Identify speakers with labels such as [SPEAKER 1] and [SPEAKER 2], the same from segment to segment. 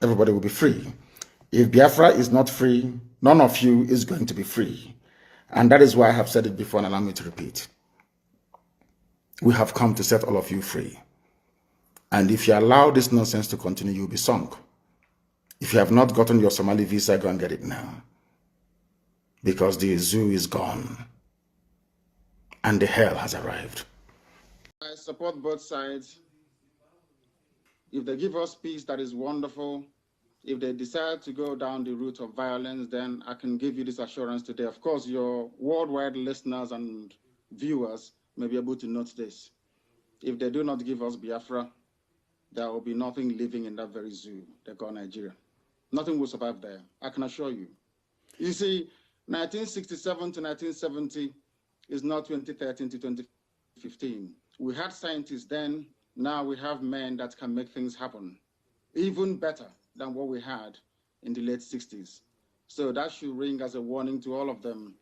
[SPEAKER 1] everybody will be free. If Biafra is not free, none of you is going to be free. And that is why I have said it before and allow me to repeat. We have come to set all of you free. And if you allow this nonsense to continue, you'll be sunk. If you have not gotten your Somali visa, go and get it now. Because the zoo is gone. And the hell has arrived.
[SPEAKER 2] I support both sides. If they give us peace, that is wonderful. If they decide to go down the route of violence, then I can give you this assurance today. Of course, your worldwide listeners and viewers may be able to note this. If they do not give us Biafra, there will be nothing living in that very zoo they call Nigeria. Nothing will survive there, I can assure you. You see, 1967 to 1970 is not 2013 to 2015. We had scientists then, now we have men that can make things happen, even better than what we had in the late 60s. So that should ring as a warning to all of them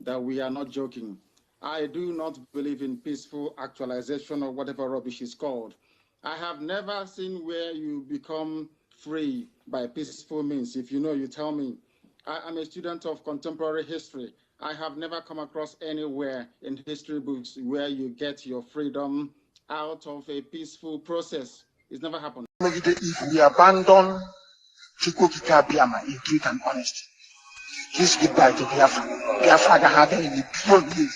[SPEAKER 2] that we are not joking. I do not believe in peaceful actualization or whatever rubbish is called. I have never seen where you become free by peaceful means. If you know, you tell me. I am a student of contemporary history. I have never come across anywhere in history books where you get your freedom out of a peaceful process. It's never happened.
[SPEAKER 3] If we abandon Chukwukika in truth and honesty, please goodbye to Biafra. Biafra can have any beyond this.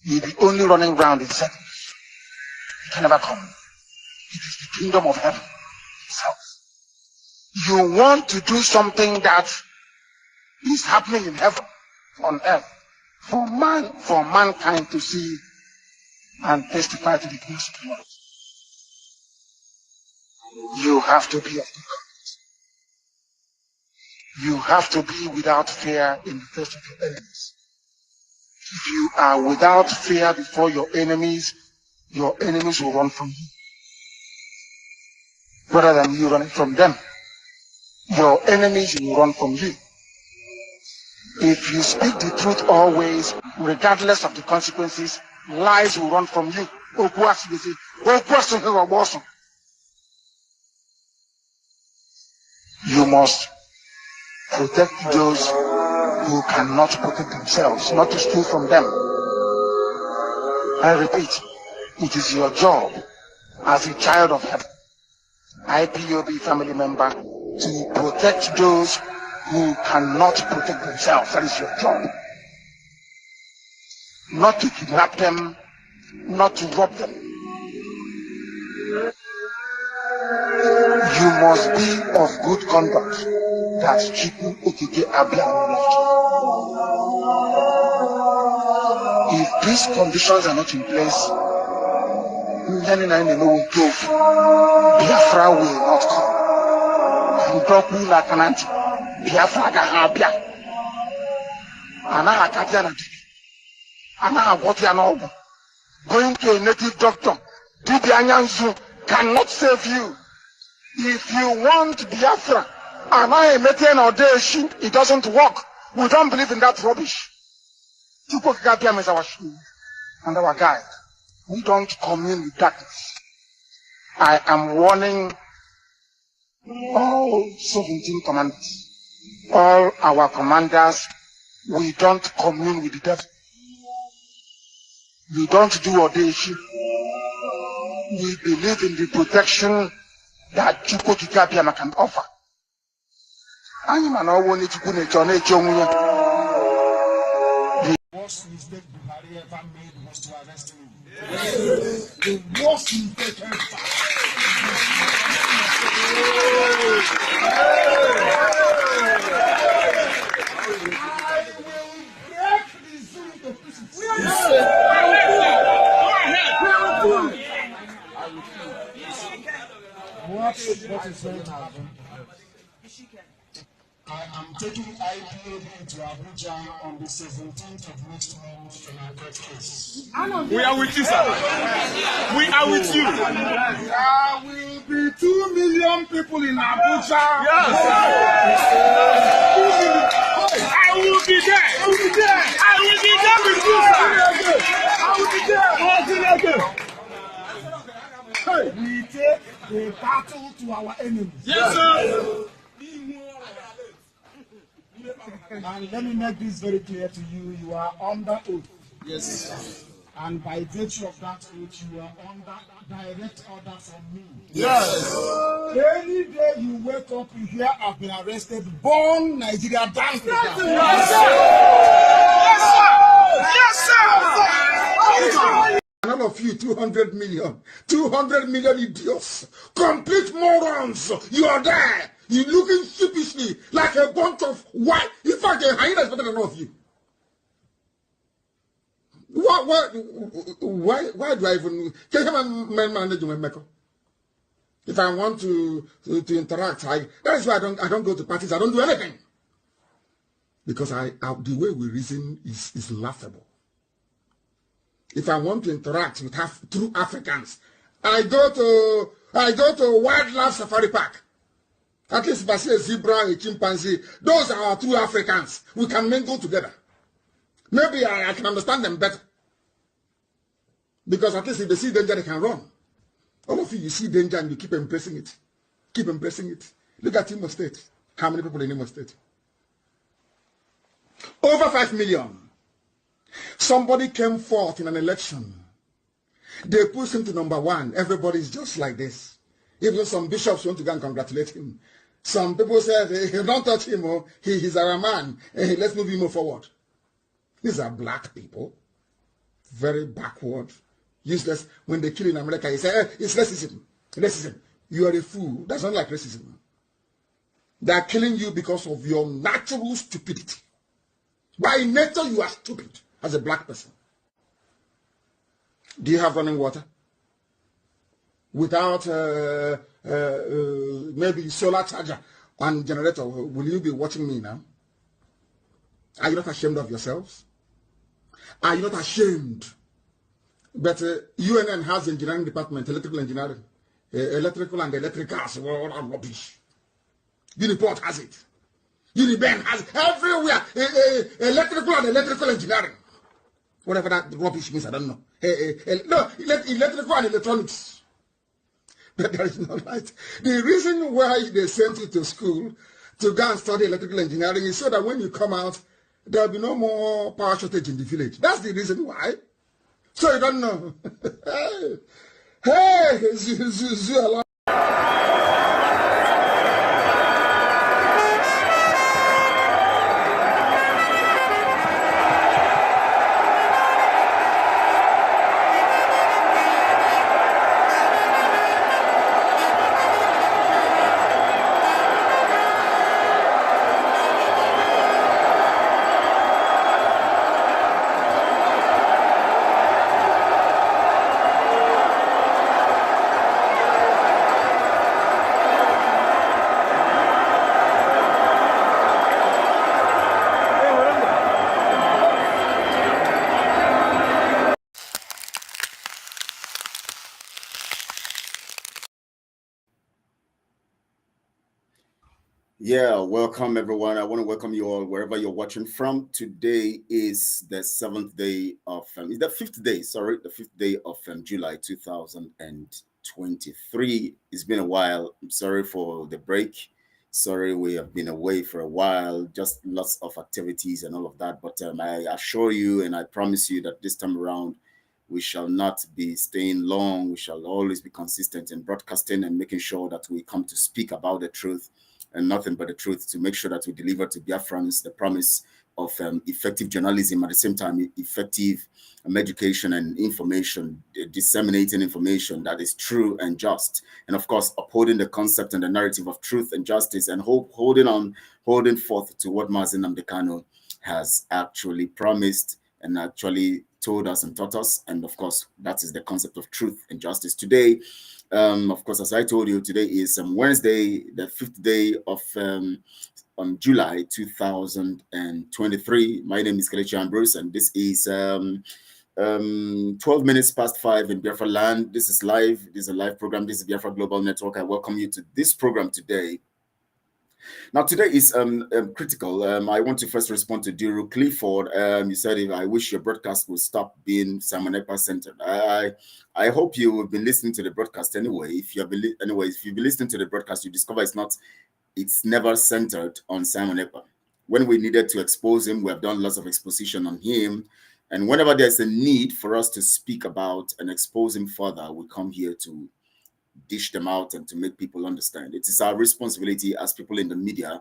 [SPEAKER 3] You'll be only running around in circles. You can never come. It is the kingdom of heaven itself. You want to do something that is happening in heaven, on earth, for mankind to see and testify to the goodness of the Lord. You have to be of the courage. You have to be without fear in the face of your enemies. If you are without fear before your enemies will run from you. Rather than you running from them, your enemies will run from you. If you speak the truth always, regardless of the consequences, lies will run from you. You must protect those who cannot protect themselves, not to steal from them. I repeat, it is your job as a child of heaven, IPOB family member, to protect those who cannot protect themselves. That is your job. Not to kidnap them, not to rob them. You must be of good conduct. That's Chiku Okike Abiam left. If these conditions are not in place, Biafra will not come. Biafra Gahabia. Going to a native doctor, Dibianyanzu, cannot save you. If you want Biafra, it doesn't work. We don't believe in that rubbish. Chukwukika is our shield and our guide. We don't commune with darkness. I am warning all 17 commanders, all our commanders, we don't commune with the devil. We don't do ordination. We believe in the protection that Chukwukika can offer. The worst mistake Buhari ever made was to arrest him. The worst mistake ever. What is going to happen? I am taking IPOB to Abuja on the 17th of next month in our court case.
[SPEAKER 4] We are with you, sir. We are with you.
[SPEAKER 3] There will be 2 million people in Abuja.
[SPEAKER 4] Yes. I will be there. I will be there. I will be there with you, sir.
[SPEAKER 3] I will be there.
[SPEAKER 4] We take the battle to our enemies. Yes, sir. And let me make this very clear to you. You are under oath. Yes. And by virtue of that oath, you are under direct order from me. Yes. Any day you wake up, you hear I've been arrested, born Nigeria down to yes, sir. Yes, sir. Yes, sir.
[SPEAKER 3] And all of you, 200 million idiots, complete morons. You are there. You looking sheepishly like a bunch of white. In fact, a hyena is better than all of you. Why do I even can I manage my makeup? If I want to interact, that is why I don't go to parties. I don't do anything because the way we reason is laughable. If I want to interact with true Africans, I go to wildlife safari park. At least if I see a zebra, a chimpanzee, those are our true Africans. We can mingle together. Maybe I can understand them better. Because at least if they see danger, they can run. All of you see danger and you keep embracing it. Keep embracing it. Look at Imo State. How many people in Imo State? Over 5 million. Somebody came forth in an election. They pushed him to number 1. Everybody's just like this. Even some bishops want to go and congratulate him. Some people said, hey, don't touch him. Oh. He's our man. Hey, let's move him forward. These are black people. Very backward. Useless. When they kill in America, you say, hey, it's racism. Racism. You are a fool. That's not like racism. They are killing you because of your natural stupidity. By nature, you are stupid as a black person. Do you have running water? Without maybe solar charger and generator, will you be watching me now? Are you not ashamed of yourselves? Are you not ashamed? But UNN has engineering department, electrical engineering, electrical and electricals, all rubbish. Uniport has it. Uniben has it. Everywhere. Electrical and electrical engineering. Whatever that rubbish means, I don't know. No, electrical and electronics. But that is not right. The reason why they sent you to school to go and study electrical engineering is so that when you come out, there will be no more power shortage in the village. That's the reason why. So you don't know. Hey, hey,
[SPEAKER 5] Yeah, welcome everyone. I want to welcome you all wherever you're watching from. Today is the 7th day of, it's the 5th day, sorry, the 5th day of July 2023. It's been a while. I'm sorry for the break. Sorry, we have been away for a while, just lots of activities and all of that. But I assure you and I promise you that this time around, we shall not be staying long. We shall always be consistent in broadcasting and making sure that we come to speak about the truth and nothing but the truth, to make sure that we deliver to Biafrans the promise of effective journalism, at the same time effective education and information, disseminating information that is true and just, and of course upholding the concept and the narrative of truth and justice, and holding forth to what Mazi Nnamdi Kanu has actually promised and actually told us and taught us. And of course, that is the concept of truth and justice. Today, of course, as I told you, today is Wednesday, the 5th day of July 2023. My name is Kelechi Ambrose, and this is 12 minutes past 5 in Biafra land. This is live. This is a live program. This is Biafra Global Network. I welcome you to this program today. Now, today is critical. I want to first respond to Duru Clifford. You said, if I wish your broadcast would stop being Simon Ekpa centered. I hope you have been listening to the broadcast anyway. If you have been if you've been listening to the broadcast, you discover it's never centered on Simon Ekpa. When we needed to expose him, we have done lots of exposition on him. And whenever there's a need for us to speak about and expose him further, we come here to dish them out and to make people understand. It is our responsibility as people in the media,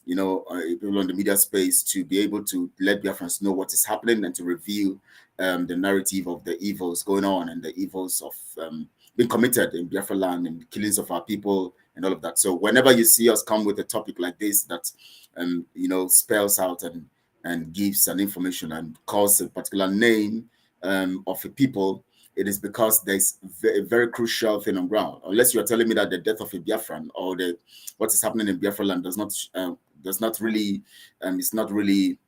[SPEAKER 5] people in the media space, to be able to let Biafrans know what is happening and to reveal the narrative of the evils going on and the evils of being committed in Biafra land and the killings of our people and all of that. So whenever you see us come with a topic like this that spells out and gives an information and calls a particular name of a people, it is because there's a very crucial thing on ground. Unless you are telling me that the death of a Biafran or what is happening in Biafra land it's not really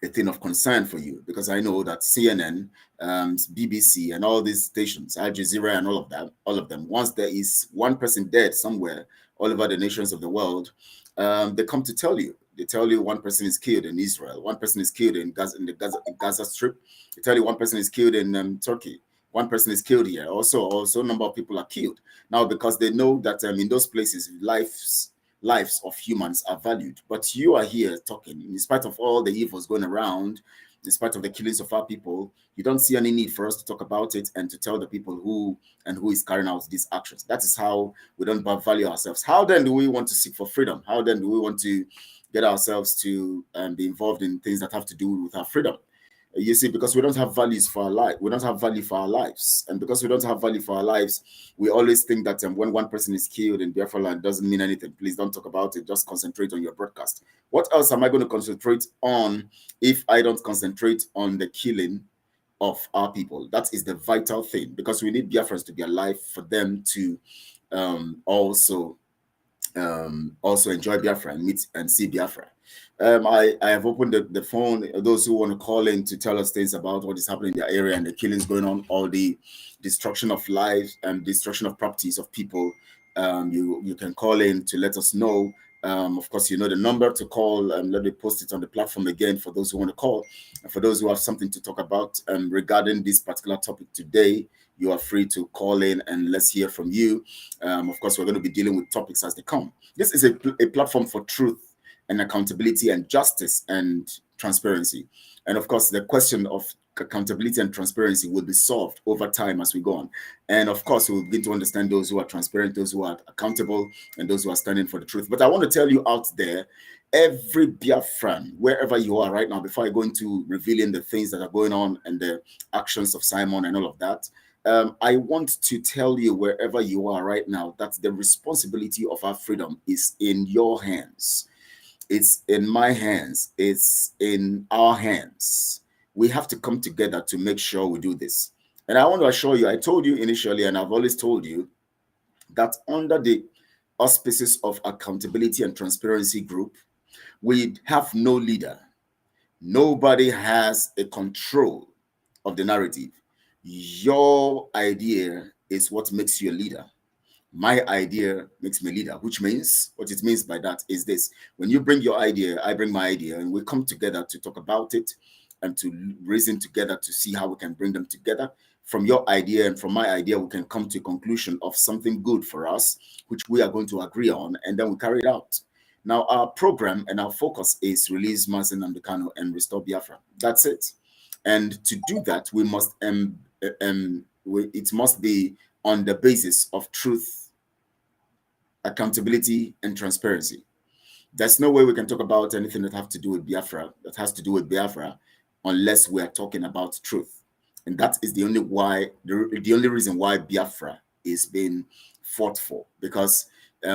[SPEAKER 5] a thing of concern for you, because I know that CNN, BBC, and all these stations, Al Jazeera, and all of them, once there is one person dead somewhere all over the nations of the world, they come to tell you. They tell you one person is killed in Israel, one person is killed in Gaza Strip. They tell you one person is killed in Turkey. One person is killed here. Also, a number of people are killed now, because they know that in those places, lives of humans are valued. But you are here talking, in spite of all the evils going around, in spite of the killings of our people, you don't see any need for us to talk about it and to tell the people who is carrying out these actions. That is how we don't value ourselves. How then do we want to seek for freedom? How then do we want to get ourselves to be involved in things that have to do with our freedom? You see, because we don't have values for our life, we don't have value for our lives, and because we don't have value for our lives, we always think that when one person is killed in Biafra land, doesn't mean anything. Please don't talk about it. Just concentrate on your broadcast. What else am I going to concentrate on if I don't concentrate on the killing of our people? That is the vital thing, because we need Biafrans to be alive for them to also enjoy Biafra and meet and see Biafra. I have opened the phone. Those who want to call in to tell us things about what is happening in their area and the killings going on, or the destruction of lives and destruction of properties of people, you can call in to let us know. Of course, you know the number to call. Let me post it on the platform again for those who want to call. And for those who have something to talk about regarding this particular topic today, you are free to call in and let's hear from you. Of course, we're going to be dealing with topics as they come. This is a platform for truth and accountability and justice and transparency. And of course, the question of accountability and transparency will be solved over time as we go on. And of course, we'll begin to understand those who are transparent, those who are accountable, and those who are standing for the truth. But I want to tell you out there, every Biafran, wherever you are right now, before I go into revealing the things that are going on and the actions of Simon and all of that, I want to tell you, wherever you are right now, that the responsibility of our freedom is in your hands. It's in my hands. It's in our hands. We have to come together to make sure we do this. And I want to assure you, I told you initially, and I've always told you, that under the auspices of Accountability and Transparency Group, we have no leader. Nobody has a control of the narrative. Your idea is what makes you a leader. My idea makes me a leader, which means, what it means by that is this: when you bring your idea, I bring my idea, and we come together to talk about it and to reason together to see how we can bring them together. From your idea and from my idea, we can come to a conclusion of something good for us, which we are going to agree on, and then we carry it out. Now, our program and our focus is release Mazen Namdekano and restore Biafra. That's it. And to do that, we must it must be on the basis of truth, accountability, and transparency. There's no way we can talk about anything that has to do with Biafra, unless we are talking about truth. And that is the only reason why Biafra is being fought for, because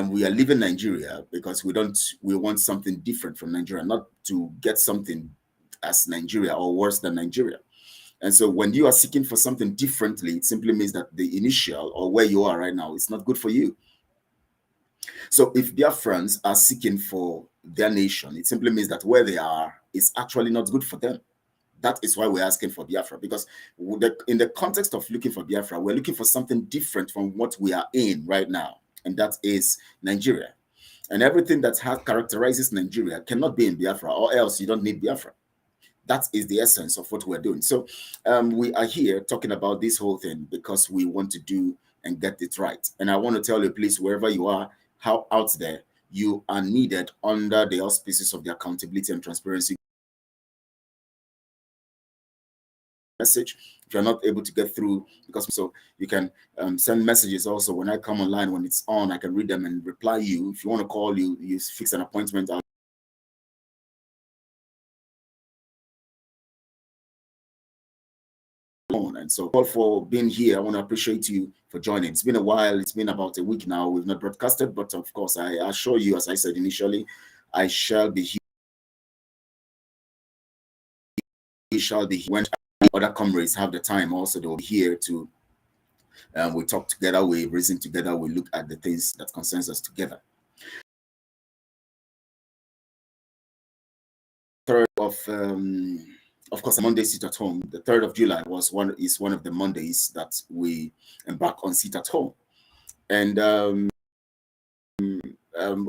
[SPEAKER 5] we are leaving Nigeria because we want something different from Nigeria, not to get something as Nigeria or worse than Nigeria. And so when you are seeking for something differently, it simply means that the initial or where you are right now is not good for you. So if Biafrans are seeking for their nation, it simply means that where they are is actually not good for them. That is why we're asking for Biafra, because in the context of looking for Biafra, we're looking for something different from what we are in right now, and that is Nigeria. And everything that characterizes Nigeria cannot be in Biafra, or else you don't need Biafra. That is the essence of what we're doing. So we are here talking about this whole thing because we want to do and get it right. And I want to tell you, please, wherever you are, how out there, you are needed under the auspices of the accountability and transparency message. If you're not able to get through, because so you can send messages also when I come online. When it's on, I can read them and reply you. If you want to call, you fix an appointment. And so all for being here. I want to appreciate you for joining. It's been a while. It's been about a week now. We've not broadcasted, but of course, I assure you, as I said initially, I shall be here. We shall be here when other comrades have the time. Also, they'll be here to we talk together, we reason together, we look at the things that concerns us together. 3rd of course, Monday sit at home. The 3rd of July is one of the Mondays that we embark on sit at home, and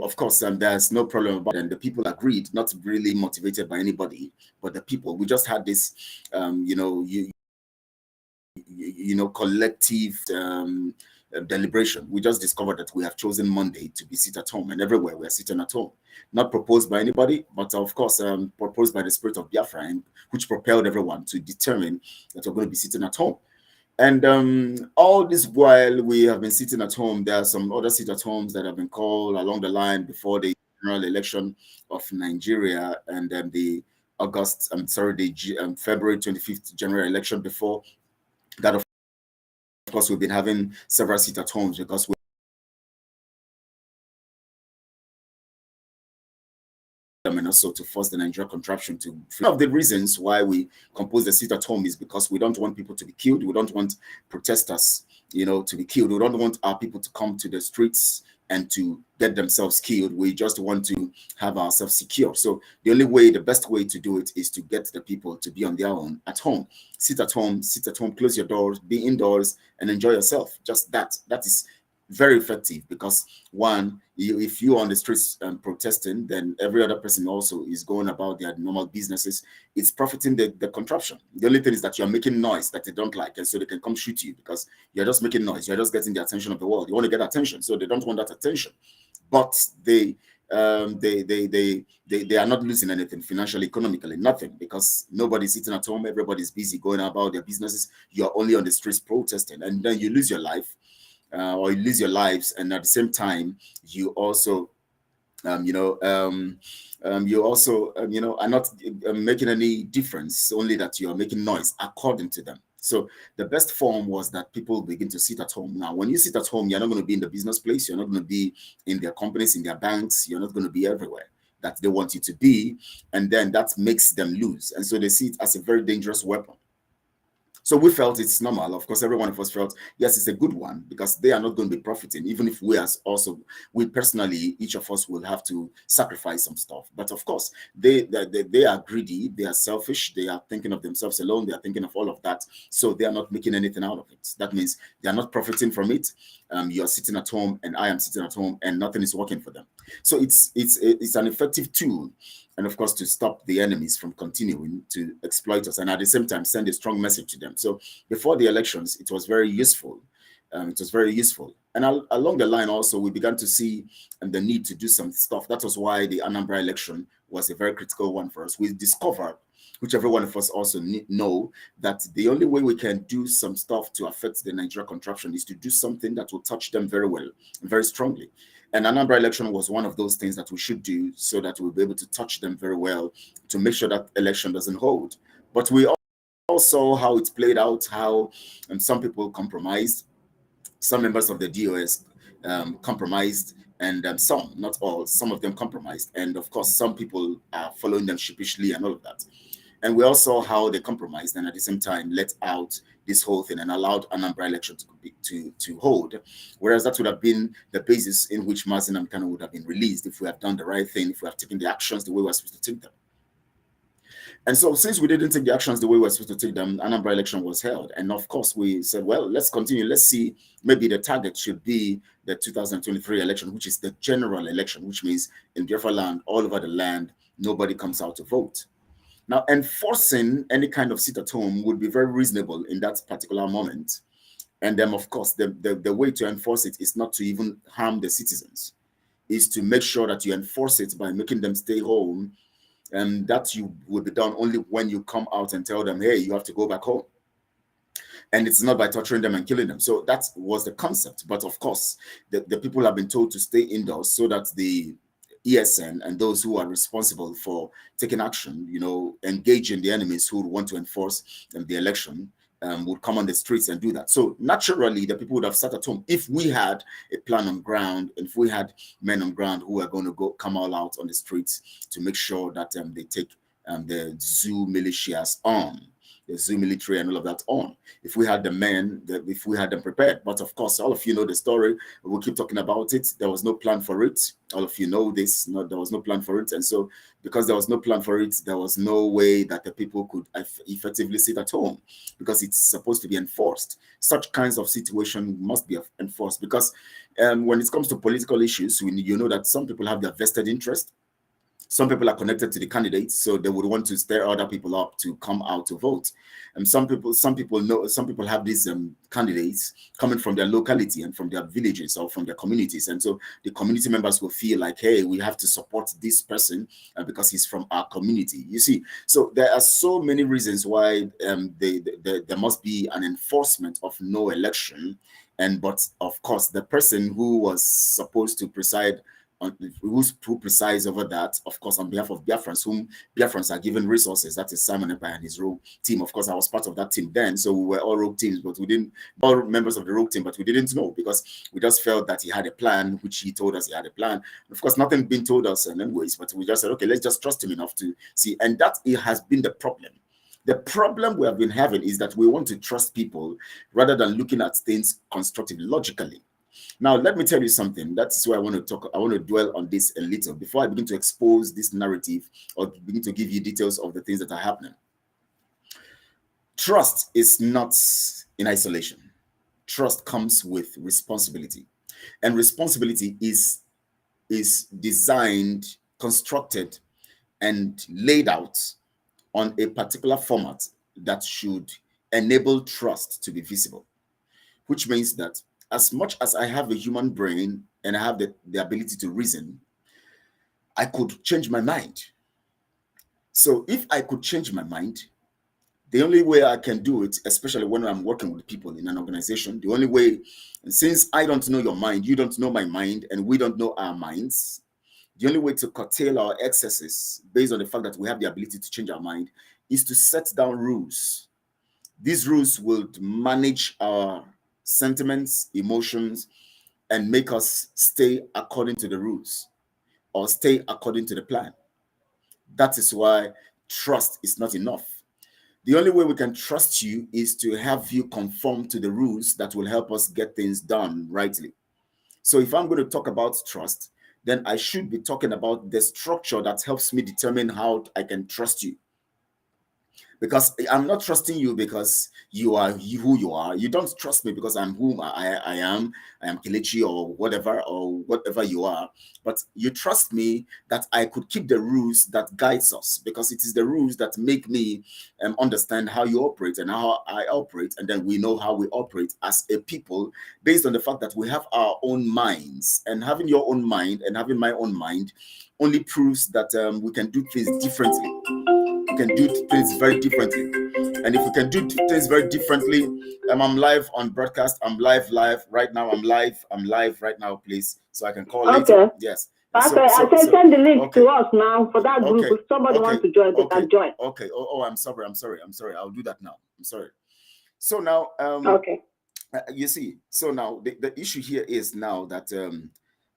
[SPEAKER 5] of course, there's no problem about it. And the people agreed, not really motivated by anybody, but the people. We just had this, collective deliberation. We just discovered that we have chosen Monday to be sit at home, and everywhere we're sitting at home. Not proposed by anybody, but of course proposed by the spirit of Biafra, which propelled everyone to determine that we're going to be sitting at home. And all this while we have been sitting at home, there are some other sit-at-homes that have been called along the line before the general election of Nigeria, and then the February 25th general election before that. Of course, we've been having several sit-at-homes because we and also to force the Nigeria contraption to. One of the reasons why we compose the sit at home is because we don't want people to be killed. We don't want protesters, to be killed. We don't want our people to come to the streets and to get themselves killed. We just want to have ourselves secure. So the best way to do it is to get the people to be on their own at home. Sit at home, close your doors, be indoors, and enjoy yourself. Just that. That is very effective because one, if you're on the streets protesting, then every other person also is going about their normal businesses. It's profiting the contraption. The only thing is that you're making noise that they don't like, and so they can come shoot you because you're just making noise. You're just getting the attention of the world. You want to get attention, so they don't want that attention. But they are not losing anything financially, economically, nothing, because nobody's sitting at home. Everybody's busy going about their businesses. You're only on the streets protesting, and then you lose your life. Or you lose your lives, and at the same time, you also, are not making any difference. Only that you are making noise according to them. So the best form was that people begin to sit at home. Now, when you sit at home, you're not going to be in the business place. You're not going to be in their companies, in their banks. You're not going to be everywhere that they want you to be, and then that makes them lose. And so they see it as a very dangerous weapon. So we felt it's normal. Of course, every one of us felt, yes, it's a good one because they are not going to be profiting, even if we personally, each of us will have to sacrifice some stuff. But of course, they are greedy, they are selfish, they are thinking of themselves alone, they are thinking of all of that. So they are not making anything out of it. That means they are not profiting from it. You're sitting at home and I am sitting at home and nothing is working for them. So it's an effective tool. And of course, to stop the enemies from continuing to exploit us, and at the same time send a strong message to them. So before the elections, it was very useful. And along the line also, we began to see the need to do some stuff. That was why the Anambra election was a very critical one for us. We discovered, which every one of us also know, that the only way we can do some stuff to affect the Nigeria contraption is to do something that will touch them very well, very strongly. And Anambra election was one of those things that we should do so that we'll be able to touch them very well to make sure that election doesn't hold. But we also saw how it played out, how some people compromised, some members of the DOS compromised, and some, not all, some of them compromised. And of course, some people are following them sheepishly and all of that. And we also saw how they compromised and at the same time let out this whole thing and allowed Anambra election to hold. Whereas that would have been the basis in which Mazin Amkano would have been released if we have done the right thing, if we have taken the actions the way we're supposed to take them. And so since we didn't take the actions the way we were supposed to take them, Anambra election was held. And of course, we said, well, let's continue. Let's see, maybe the target should be the 2023 election, which is the general election, which means in Biafra land, all over the land, nobody comes out to vote. Now, enforcing any kind of sit at home would be very reasonable in that particular moment. And then, of course, the way to enforce it is not to even harm the citizens, is to make sure that you enforce it by making them stay home. And that you will be done only when you come out and tell them, hey, you have to go back home. And it's not by torturing them and killing them. So that was the concept. But of course, the people have been told to stay indoors so that the ESN and those who are responsible for taking action, engaging the enemies who want to enforce the election, would come on the streets and do that. So naturally, the people would have sat at home if we had a plan on ground, if we had men on ground who are going to come all out on the streets to make sure that they take the zoo militias on, the zoo military and all of that on. If we had the men, if we had them prepared. But of course, all of you know the story. We'll keep talking about it. There was no plan for it. All of you know this. There was no plan for it. And so because there was no plan for it, there was no way that the people could effectively sit at home, because it's supposed to be enforced. Such kinds of situation must be enforced, because when it comes to political issues, you know that some people have their vested interest. Some people are connected to the candidates, so they would want to stir other people up to come out to vote. And some people have these candidates coming from their locality and from their villages or from their communities. And so the community members will feel like, hey, we have to support this person because he's from our community. You see, so there are so many reasons why there must be an enforcement of no election. But of course, the person who was supposed to preside, who presides over that, of course, on behalf of Biafrans, whom Biafrans are given resources. That is Simon Empire and his rogue team. Of course, I was part of that team then, so we were all rogue teams, but we didn't, all members of the rogue team, but we didn't know, because we just felt that he had a plan, which he told us he had a plan. Of course, nothing been told us anyways, but we just said, okay, let's just trust him enough to see. And that it has been the problem. The problem we have been having is that we want to trust people rather than looking at things constructively, logically. Now, let me tell you something. That's why I want to talk. I want to dwell on this a little before I begin to expose this narrative or begin to give you details of the things that are happening. Trust is not in isolation. Trust comes with responsibility. And responsibility is designed, constructed, and laid out on a particular format that should enable trust to be visible, which means that as much as I have a human brain and I have the ability to reason, I could change my mind. So if I could change my mind, the only way I can do it, especially when I'm working with people in an organization, the only way, since I don't know your mind, you don't know my mind, and we don't know our minds, the only way to curtail our excesses based on the fact that we have the ability to change our mind is to set down rules. These rules will manage our sentiments, emotions, and make us stay according to the rules or stay according to the plan. That is why trust is not enough. The only way we can trust you is to have you conform to the rules that will help us get things done rightly. So if I'm going to talk about trust, then I should be talking about the structure that helps me determine how I can trust you. Because I'm not trusting you because you are who you are. You don't trust me because I'm whom I am. I am Kelechi or whatever you are. But you trust me that I could keep the rules that guides us, because it is the rules that make me understand how you operate and how I operate. And then we know how we operate as a people based on the fact that we have our own minds. And having your own mind and having my own mind only proves that we can do things differently. We can do things very differently. And if we can do things very differently, I'm live on broadcast. I'm live right now. I'm live right now, please. So I can call later. Yes.
[SPEAKER 6] Okay, I send the link to us now for that group. If somebody wants to join, they can join.
[SPEAKER 5] Okay. Oh, I'm sorry. I'll do that now. I'm sorry. So now,
[SPEAKER 6] okay.
[SPEAKER 5] You see, so now the issue here is now that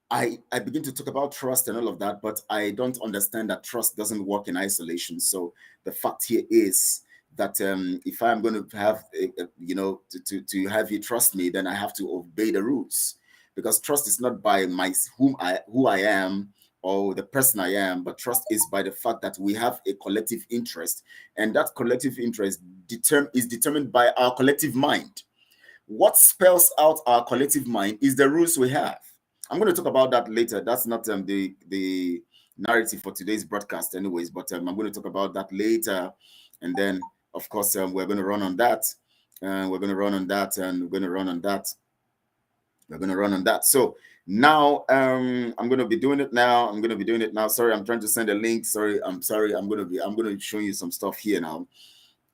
[SPEAKER 5] I begin to talk about trust and all of that, but I don't understand that trust doesn't work in isolation. So the fact here is that if I'm going to have, to have you trust me, then I have to obey the rules, because trust is not by who I am or the person I am, but trust is by the fact that we have a collective interest, and that collective interest is determined by our collective mind. What spells out our collective mind is the rules we have. I'm going to talk about that later. That's not the narrative for today's broadcast anyways, but I'm going to talk about that later. And then, of course, we're going to run on that. And we're going to run on that, and we're going to run on that. We're going to run on that. So now I'm going to be doing it now. I'm going to be doing it now. Sorry, I'm trying to send a link. Sorry. I'm going to be showing you some stuff here now.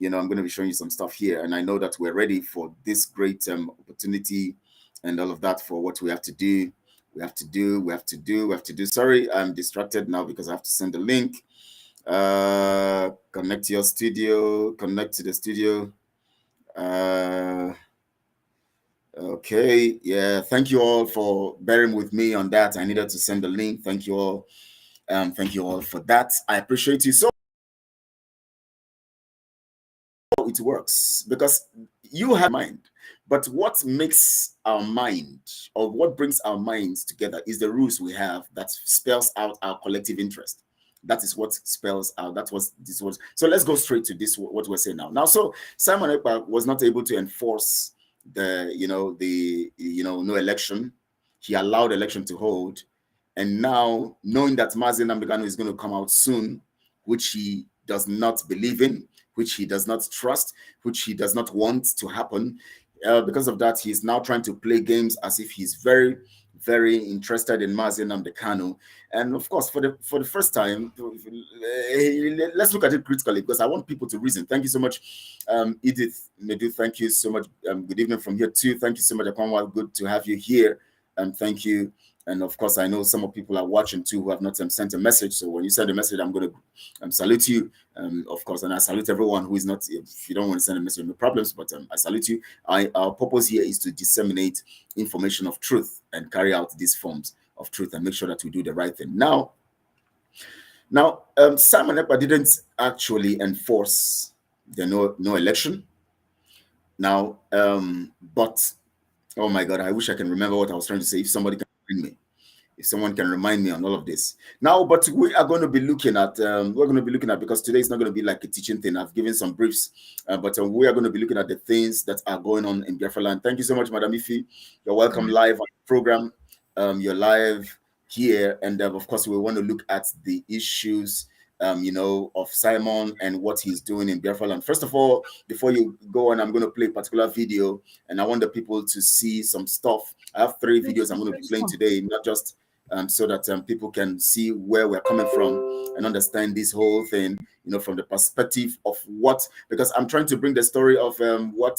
[SPEAKER 5] I'm going to be showing you some stuff here, and I know that we're ready for this great opportunity and all of that for what we have to do. We have to do. Sorry, I'm distracted now because I have to send a link. Connect to your studio. Connect to the studio. Okay, yeah. Thank you all for bearing with me on that. I needed to send the link. Thank you all. Thank you all for that. I appreciate you so. It works because you have mind, but what makes our mind, or what brings our minds together, is the rules we have that spells out our collective interest. That is what spells out. That was this was. So let's go straight to this. What we're saying now. So Simon Ekpa was not able to enforce the no election. He allowed election to hold, and now knowing that Mazi Nnamdi Kanu is going to come out soon, which he does not believe in, which he does not trust, which he does not want to happen. Because of that, he's now trying to play games as if he's very, very interested in Mazi Nnamdi Kanu. And of course, for the first time, let's look at it critically, because I want people to reason. Thank you so much, Edith Medu. Thank you so much. Good evening from here too. Thank you so much, Akwamwa. Good to have you here. Thank you. And of course, I know some of people are watching too who have not sent a message. So when you send a message, I'm going to salute you, of course. And I salute everyone who is not, if you don't want to send a message, no problems, but I salute you. Our purpose here is to disseminate information of truth and carry out these forms of truth and make sure that we do the right thing. Now, Simon Ekpa didn't actually enforce the no election. Now, but, oh my God, I wish I can remember what I was trying to say. If somebody can remind me. If someone can remind me on all of this now, but we are going to be looking at because today is not going to be like a teaching thing. I've given some briefs, but we are going to be looking at the things that are going on in Biafra land. Thank you so much, Madam Ifi. You're welcome live on the program. You're live here, and of course, we want to look at the issues, of Simon and what he's doing in Biafra land. First of all, before you go on, I'm going to play a particular video, and I want the people to see some stuff. I have 3 videos I'm going to be playing today, not just so that people can see where we're coming from and understand this whole thing, from the perspective of what, because I'm trying to bring the story of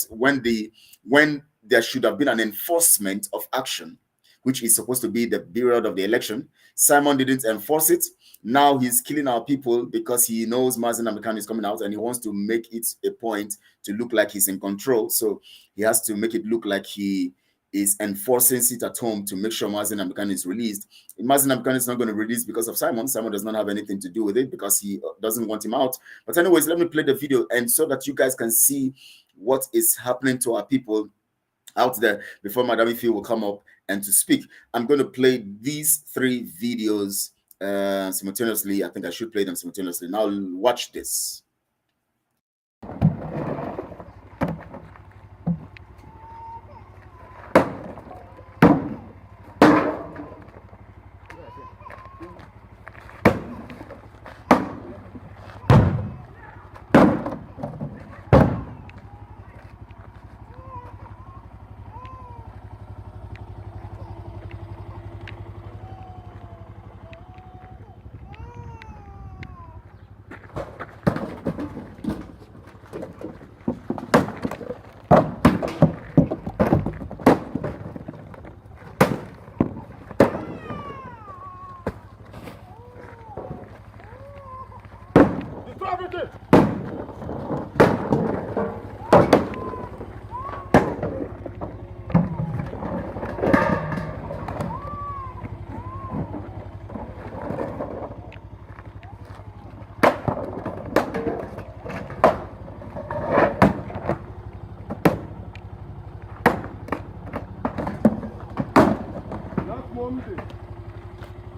[SPEAKER 5] when there should have been an enforcement of action, which is supposed to be the period of the election. Simon didn't enforce it. Now he's killing our people because he knows Mazi Nnamdi Kanu is coming out and he wants to make it a point to look like he's in control. So he has to make it look like he is enforcing it at home to make sure Mazi Nnamdi Kanu is released. Mazi Nnamdi Kanu is not going to release because of Simon. Simon does not have anything to do with it because he doesn't want him out. But anyways, let me play the video and so that you guys can see what is happening to our people out there before Madam Ifi will come up and to speak. I'm going to play these 3 videos simultaneously. I think I should play them simultaneously. Now watch this.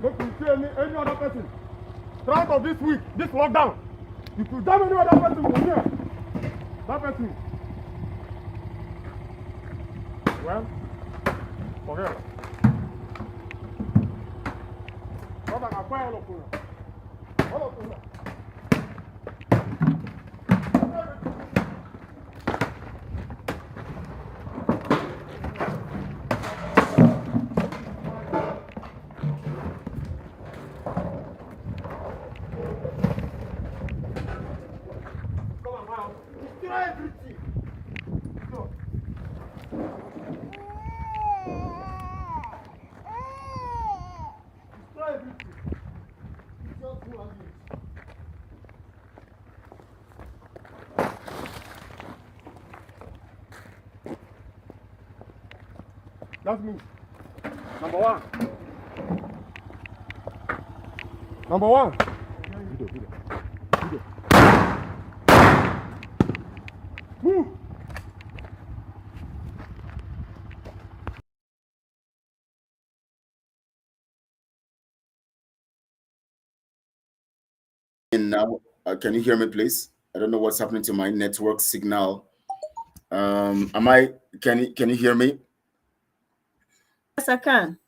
[SPEAKER 7] Make you see any other person. Throughout of this week, this lockdown, if you damn any other person from here, that person, well, forget it. Brother, I fire all of you. All of you. That's me. Number one. Number one. Video. Move.
[SPEAKER 5] And now, can you hear me, please? I don't know what's happening to my network signal. Can you hear me?
[SPEAKER 8] Yes, I can.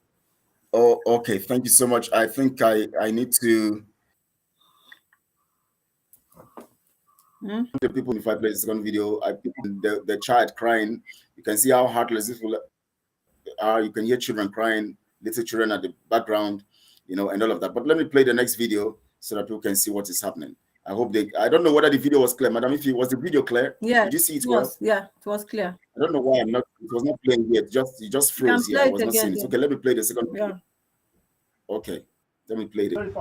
[SPEAKER 5] Oh, okay. Thank you so much. I think I need to. The people, if I play the second video, the child crying. You can see how heartless this will are. You can hear children crying, little children at the background, and all of that. But let me play the next video so that people can see what is happening. I hope I don't know whether the video was clear, madam. If it was the video clear,
[SPEAKER 8] yeah,
[SPEAKER 5] did you see it well?
[SPEAKER 8] Yeah, it was clear.
[SPEAKER 5] I don't know why it was not playing yet. It just froze here. I was not seeing it. Okay, let me play the second video. Okay, let me play it.
[SPEAKER 7] I will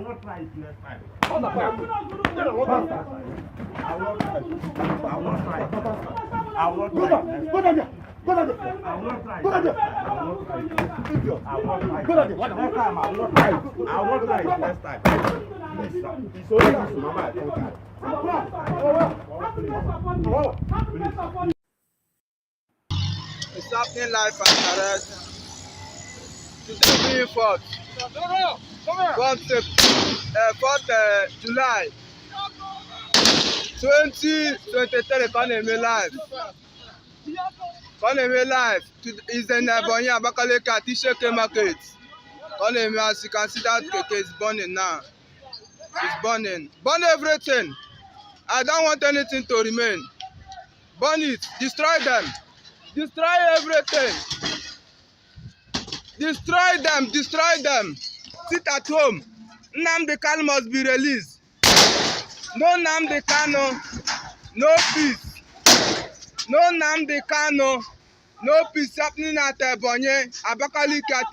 [SPEAKER 7] not try it next time. I will not try it.
[SPEAKER 9] It's happening live and direct. Today being 4th July 2023. Economy live. Economy live. Is in Ebonyi Abakaliki at Isheke market. Economy, as you can see, that keke is burning now. It's burning. Burn everything. I don't want anything to remain. Burn it. Destroy them. Destroy everything. Destroy them. Destroy them. Sit at home. Nnamdi Kanu must be released. No Nnamdi Kanu. No peace. No Nnamdi Kanu. No peace happening at Ebonyi, Abakaliki at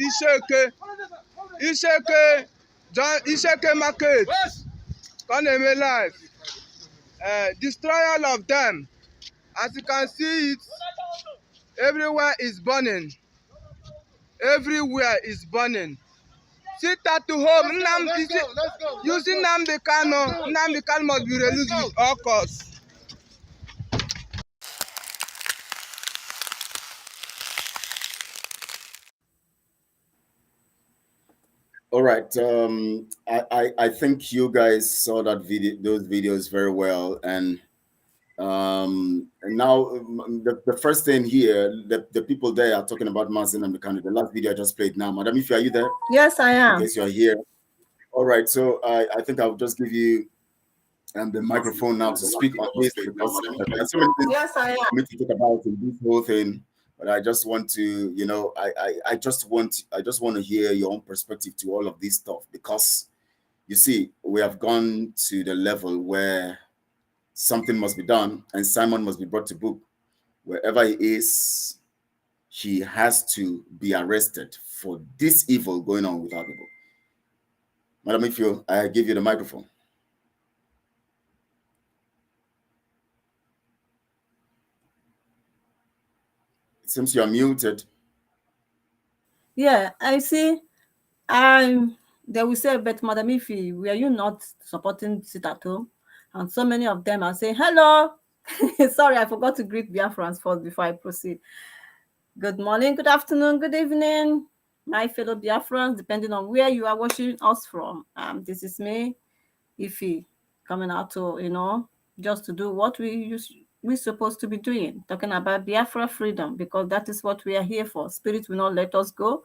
[SPEAKER 9] Isheke market. Economy life. Destroy all of them. As you can see it, everywhere is burning. Everywhere is burning. Sit at home. Using Nnamdi Kanu. Nnamdi Kanu must be released with all costs.
[SPEAKER 5] All right. I think you guys saw those videos very well, and now the first thing here, the people there are talking about Mazin and the country. The last video I just played now, madam, if are you there?
[SPEAKER 8] Yes, I am.
[SPEAKER 5] In case you are here. All right. So I think I'll just give you the microphone now to speak on this, because there's so many things
[SPEAKER 8] I am.
[SPEAKER 5] for me to talk about in this whole thing. But I just want to, I just want to hear your own perspective to all of this stuff, because you see, we have gone to the level where something must be done and Simon must be brought to book. Wherever he is, he has to be arrested for this evil going on with our people. Madam, I give you the microphone. It seems you are muted.
[SPEAKER 8] Yeah, I see. They will say, but Madam Ifi, were you not supporting sit at home? And so many of them are saying, hello. Sorry, I forgot to greet Biafrans first before I proceed. Good morning, good afternoon, good evening. my fellow Biafrans, depending on where you are watching us from. This is me, Ife, coming out to, just to do what we're supposed to be doing, talking about Biafra freedom, because that is what we are here for. Spirit will not let us go.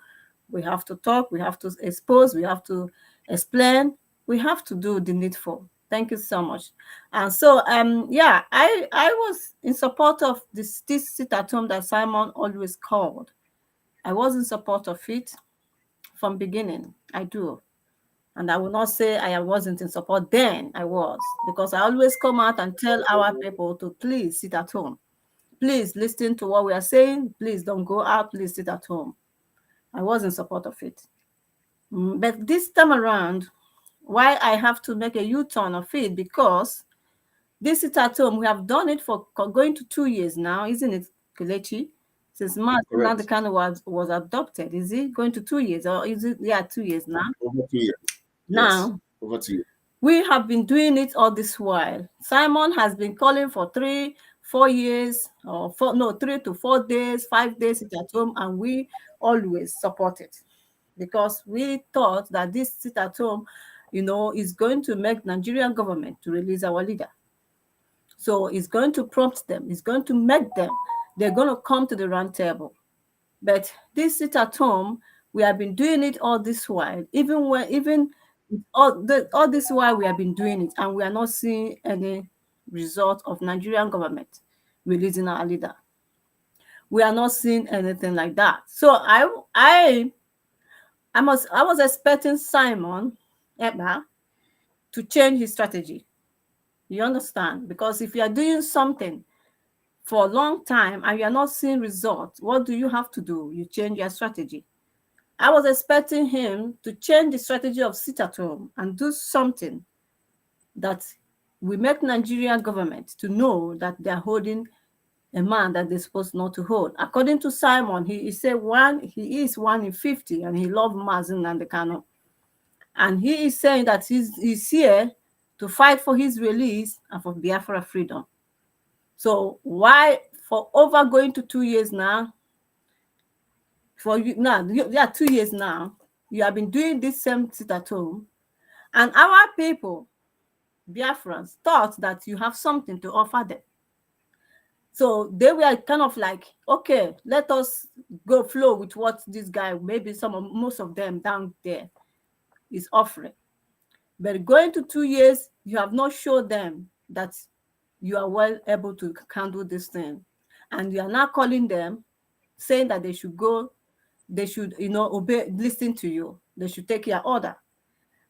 [SPEAKER 8] We have to talk, we have to expose, we have to explain, we have to do the needful. Thank you so much. And so, yeah, I was in support of this sit at home that Simon always called. I was in support of it from beginning. I do. And I will not say I wasn't in support then. I was, because I always come out and tell our people to please sit at home. Please listen to what we are saying. Please don't go out. Please sit at home. I was in support of it. But this time around, why I have to make a U-turn of it, because this sit at home, we have done it for going to 2 years now, isn't it, Kelechi? Since March, now the kind of was adopted. Is it going to 2 years, or is it 2 years now?
[SPEAKER 5] Over 2 years.
[SPEAKER 8] Now,
[SPEAKER 5] yes, over 2 years.
[SPEAKER 8] We have been doing it all this while. Simon has been calling for 3-4 years, or 3 to 4 days, 5 days sit at home, and we always support it, because we thought that this sit at home, is going to make Nigerian government to release our leader. So it's going to prompt them. It's going to make them. They're going to come to the round table. But this sit at home, we have been doing it all this while, all this while we have been doing it, and we are not seeing any result of Nigerian government releasing our leader. We are not seeing anything like that. So I was expecting Simon EKPA to change his strategy. You understand? Because if you are doing something for a long time and you are not seeing results, what do you have to do? You change your strategy. I was expecting him to change the strategy of sit at home and do something that will make Nigerian government to know that they are holding a man that they're supposed not to hold. According to Simon, he is 1 in 50, and he loves Mazen and the Kano. And he is saying that he's here to fight for his release and for Biafra freedom. So why, for over going to 2 years now, 2 years now, you have been doing this same sit at home, and our people, Biafrans, thought that you have something to offer them. So they were kind of like, okay, let us go flow with what this guy, maybe most of them down there, is offering. But going to 2 years, you have not showed them that you are well able to handle this thing. And you are now calling them, saying that they should go, they should, obey, listen to you. They should take your order.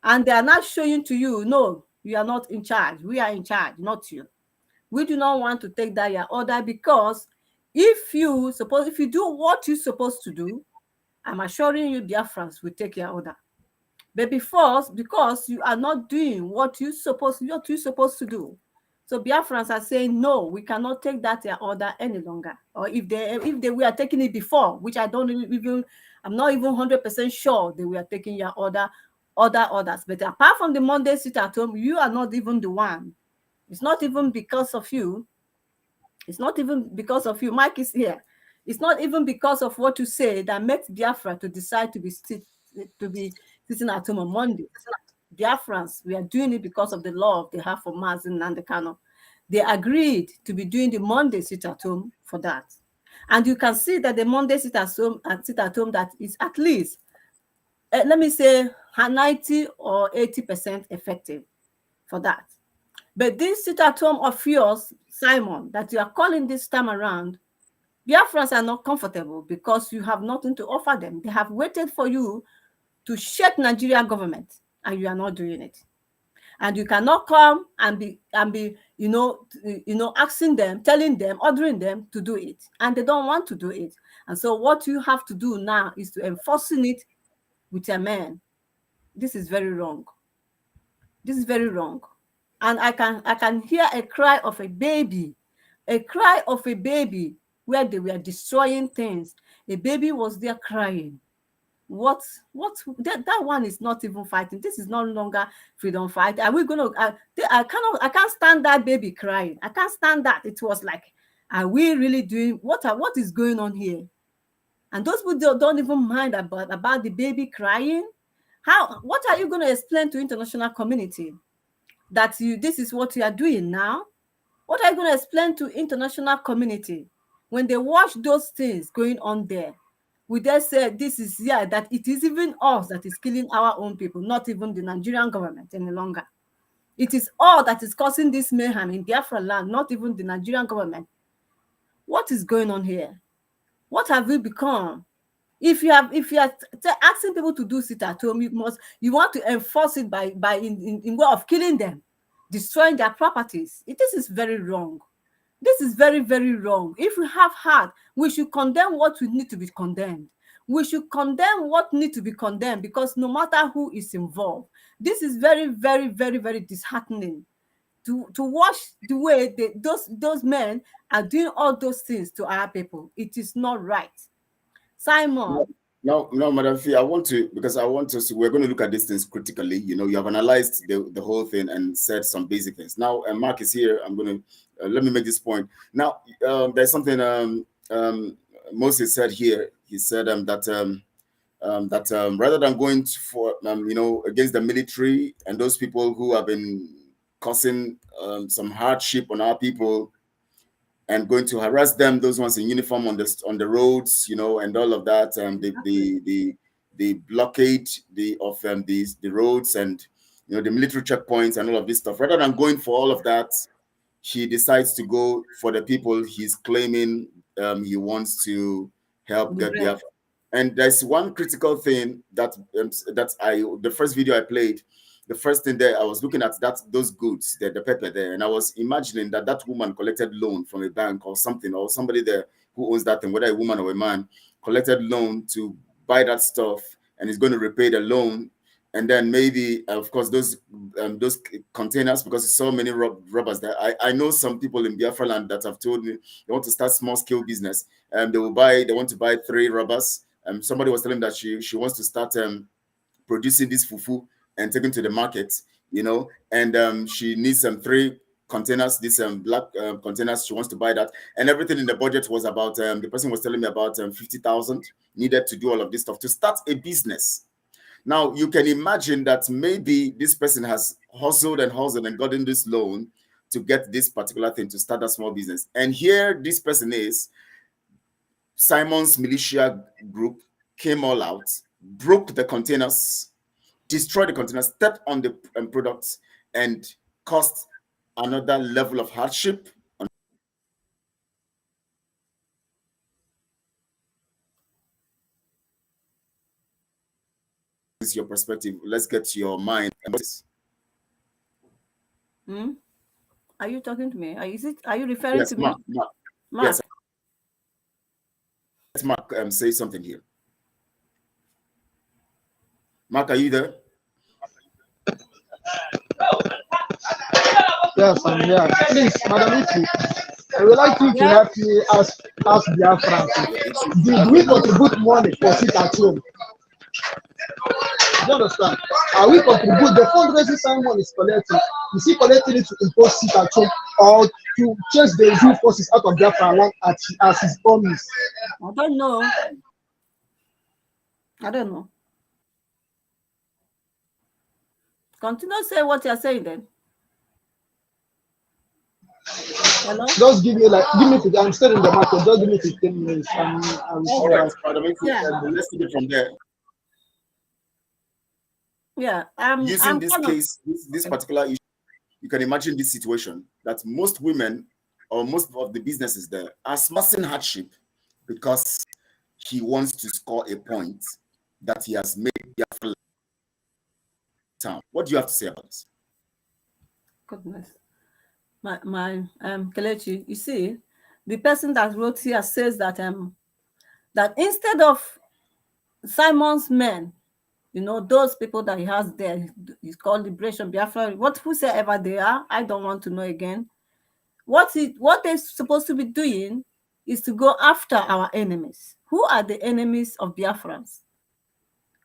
[SPEAKER 8] And they are not showing to you, no, you are not in charge. We are in charge, not you. We do not want to take that your order, because if you do what you're supposed to do, I'm assuring you, Biafrans will take your order. But because you are not doing what you're supposed to do. So Biafrans are saying, no, we cannot take that your order any longer. Or if they were taking it before, which I'm not even 100% sure they were taking your other orders. But apart from the Monday sit at home, you are not even the one. It's not even because of you. It's not even because of you. Mike is here. It's not even because of what you say that makes Biafra to decide to be sitting at home on Monday. Biafrans, we are doing it because of the love they have for Mazen and the Kano. They agreed to be doing the Monday sit at home for that. And you can see that the Monday sit at home that is at least, let me say, 90 or 80% effective for that. But this sit at home of yours, Simon, that you are calling this time around, Biafrans are not comfortable because you have nothing to offer them. They have waited for you to shake Nigeria government, and you are not doing it. And you cannot come and be asking them, telling them, ordering them to do it, and they don't want to do it. And so what you have to do now is to enforcing it with a man. This is very wrong. This is very wrong. And I can hear a cry of a baby where they were destroying things. A baby was there crying. What that one is not even fighting. This is no longer freedom fight. Are we going to I can't stand that baby crying. I can't stand that. It was like, are we really doing what is going on here? And those people don't even mind about the baby crying. What are you going to explain to international community? That this is what you are doing now? What are you going to explain to international community when they watch those things going on there? We dare say that it is even us that is killing our own people, not even the Nigerian government any longer. It is all that is causing this mayhem in Biafra land, not even the Nigerian government. What is going on here? What have we become? If you are asking people to do sit at home, you want to enforce it by in way of killing them, destroying their properties. This is very wrong. This is very, very wrong. If we have heart, we should condemn what we need to be condemned. We should condemn what needs to be condemned, because no matter who is involved, this is very, very, very, very disheartening to watch the way those men are doing all those things to our people. It is not right. Simon.
[SPEAKER 5] No, Madam Fee, we're going to look at these things critically. You have analyzed the whole thing and said some basic things. Now, Mark is here. I'm going to, let me make this point. Now, there's something Moses said here. He said that rather than going for, against the military and those people who have been causing some hardship on our people, and going to harass them, those ones in uniform on the roads, and all of that, the blockade of the roads, and the military checkpoints and all of this stuff. Rather than going for all of that, he decides to go for the people he's claiming he wants to help get Biafra. And there's one critical thing that the first video I played. The first thing there, I was looking at those goods, the pepper there, and I was imagining that woman collected loan from a bank or something, or somebody there who owns that thing, whether a woman or a man, collected loan to buy that stuff and is going to repay the loan. And then maybe, of course, those containers, because there's so many robbers there. I know some people in Biafra land that have told me they want to start small scale business. They want to buy 3 robbers. Somebody was telling me that she wants to start producing this fufu and taken to the market, and she needs 3 containers, these black containers. She wants to buy that, and everything in the budget was about, the person was telling me about 50,000 needed to do all of this stuff to start a business. Now, you can imagine that maybe this person has hustled and gotten this loan to get this particular thing to start a small business. And here this person is, Simon's militia group came all out, broke the containers, destroyed the containers, stepped on the products, and caused another level of hardship. This is your perspective. Let's get your mind.
[SPEAKER 8] Are you talking to me? Are you referring to me?
[SPEAKER 5] Mark. Yes. Let's Mark say something here. Mark, are you there?
[SPEAKER 10] Yes, I'm here. Please, Madam Iti, I would like you to help me ask Biafrans. Did we contribute money for sit at home? Do you understand? Are we contribute the fundraising Simon is collecting? Is he collecting it to impose sit at home, or to chase the Zoo forces out of Biafra land as his promise?
[SPEAKER 8] I don't know. Continue to say what you're saying then. Hello?
[SPEAKER 10] Just give me I'm still in the market. Just give me 15 minutes.
[SPEAKER 5] All right, let's take it from there.
[SPEAKER 8] Yeah,
[SPEAKER 5] using this case, this particular issue, you can imagine this situation that most women or most of the businesses there are smashing hardship because he wants to score a point that he has made Biafra town. What do you have to say about this?
[SPEAKER 8] Goodness. My Kelechi, you see, the person that wrote here says that that instead of Simon's men, those people that he has there, he's called Liberation Biafra, whosoever they are, I don't want to know again. What they're supposed to be doing is to go after our enemies. Who are the enemies of Biafrans?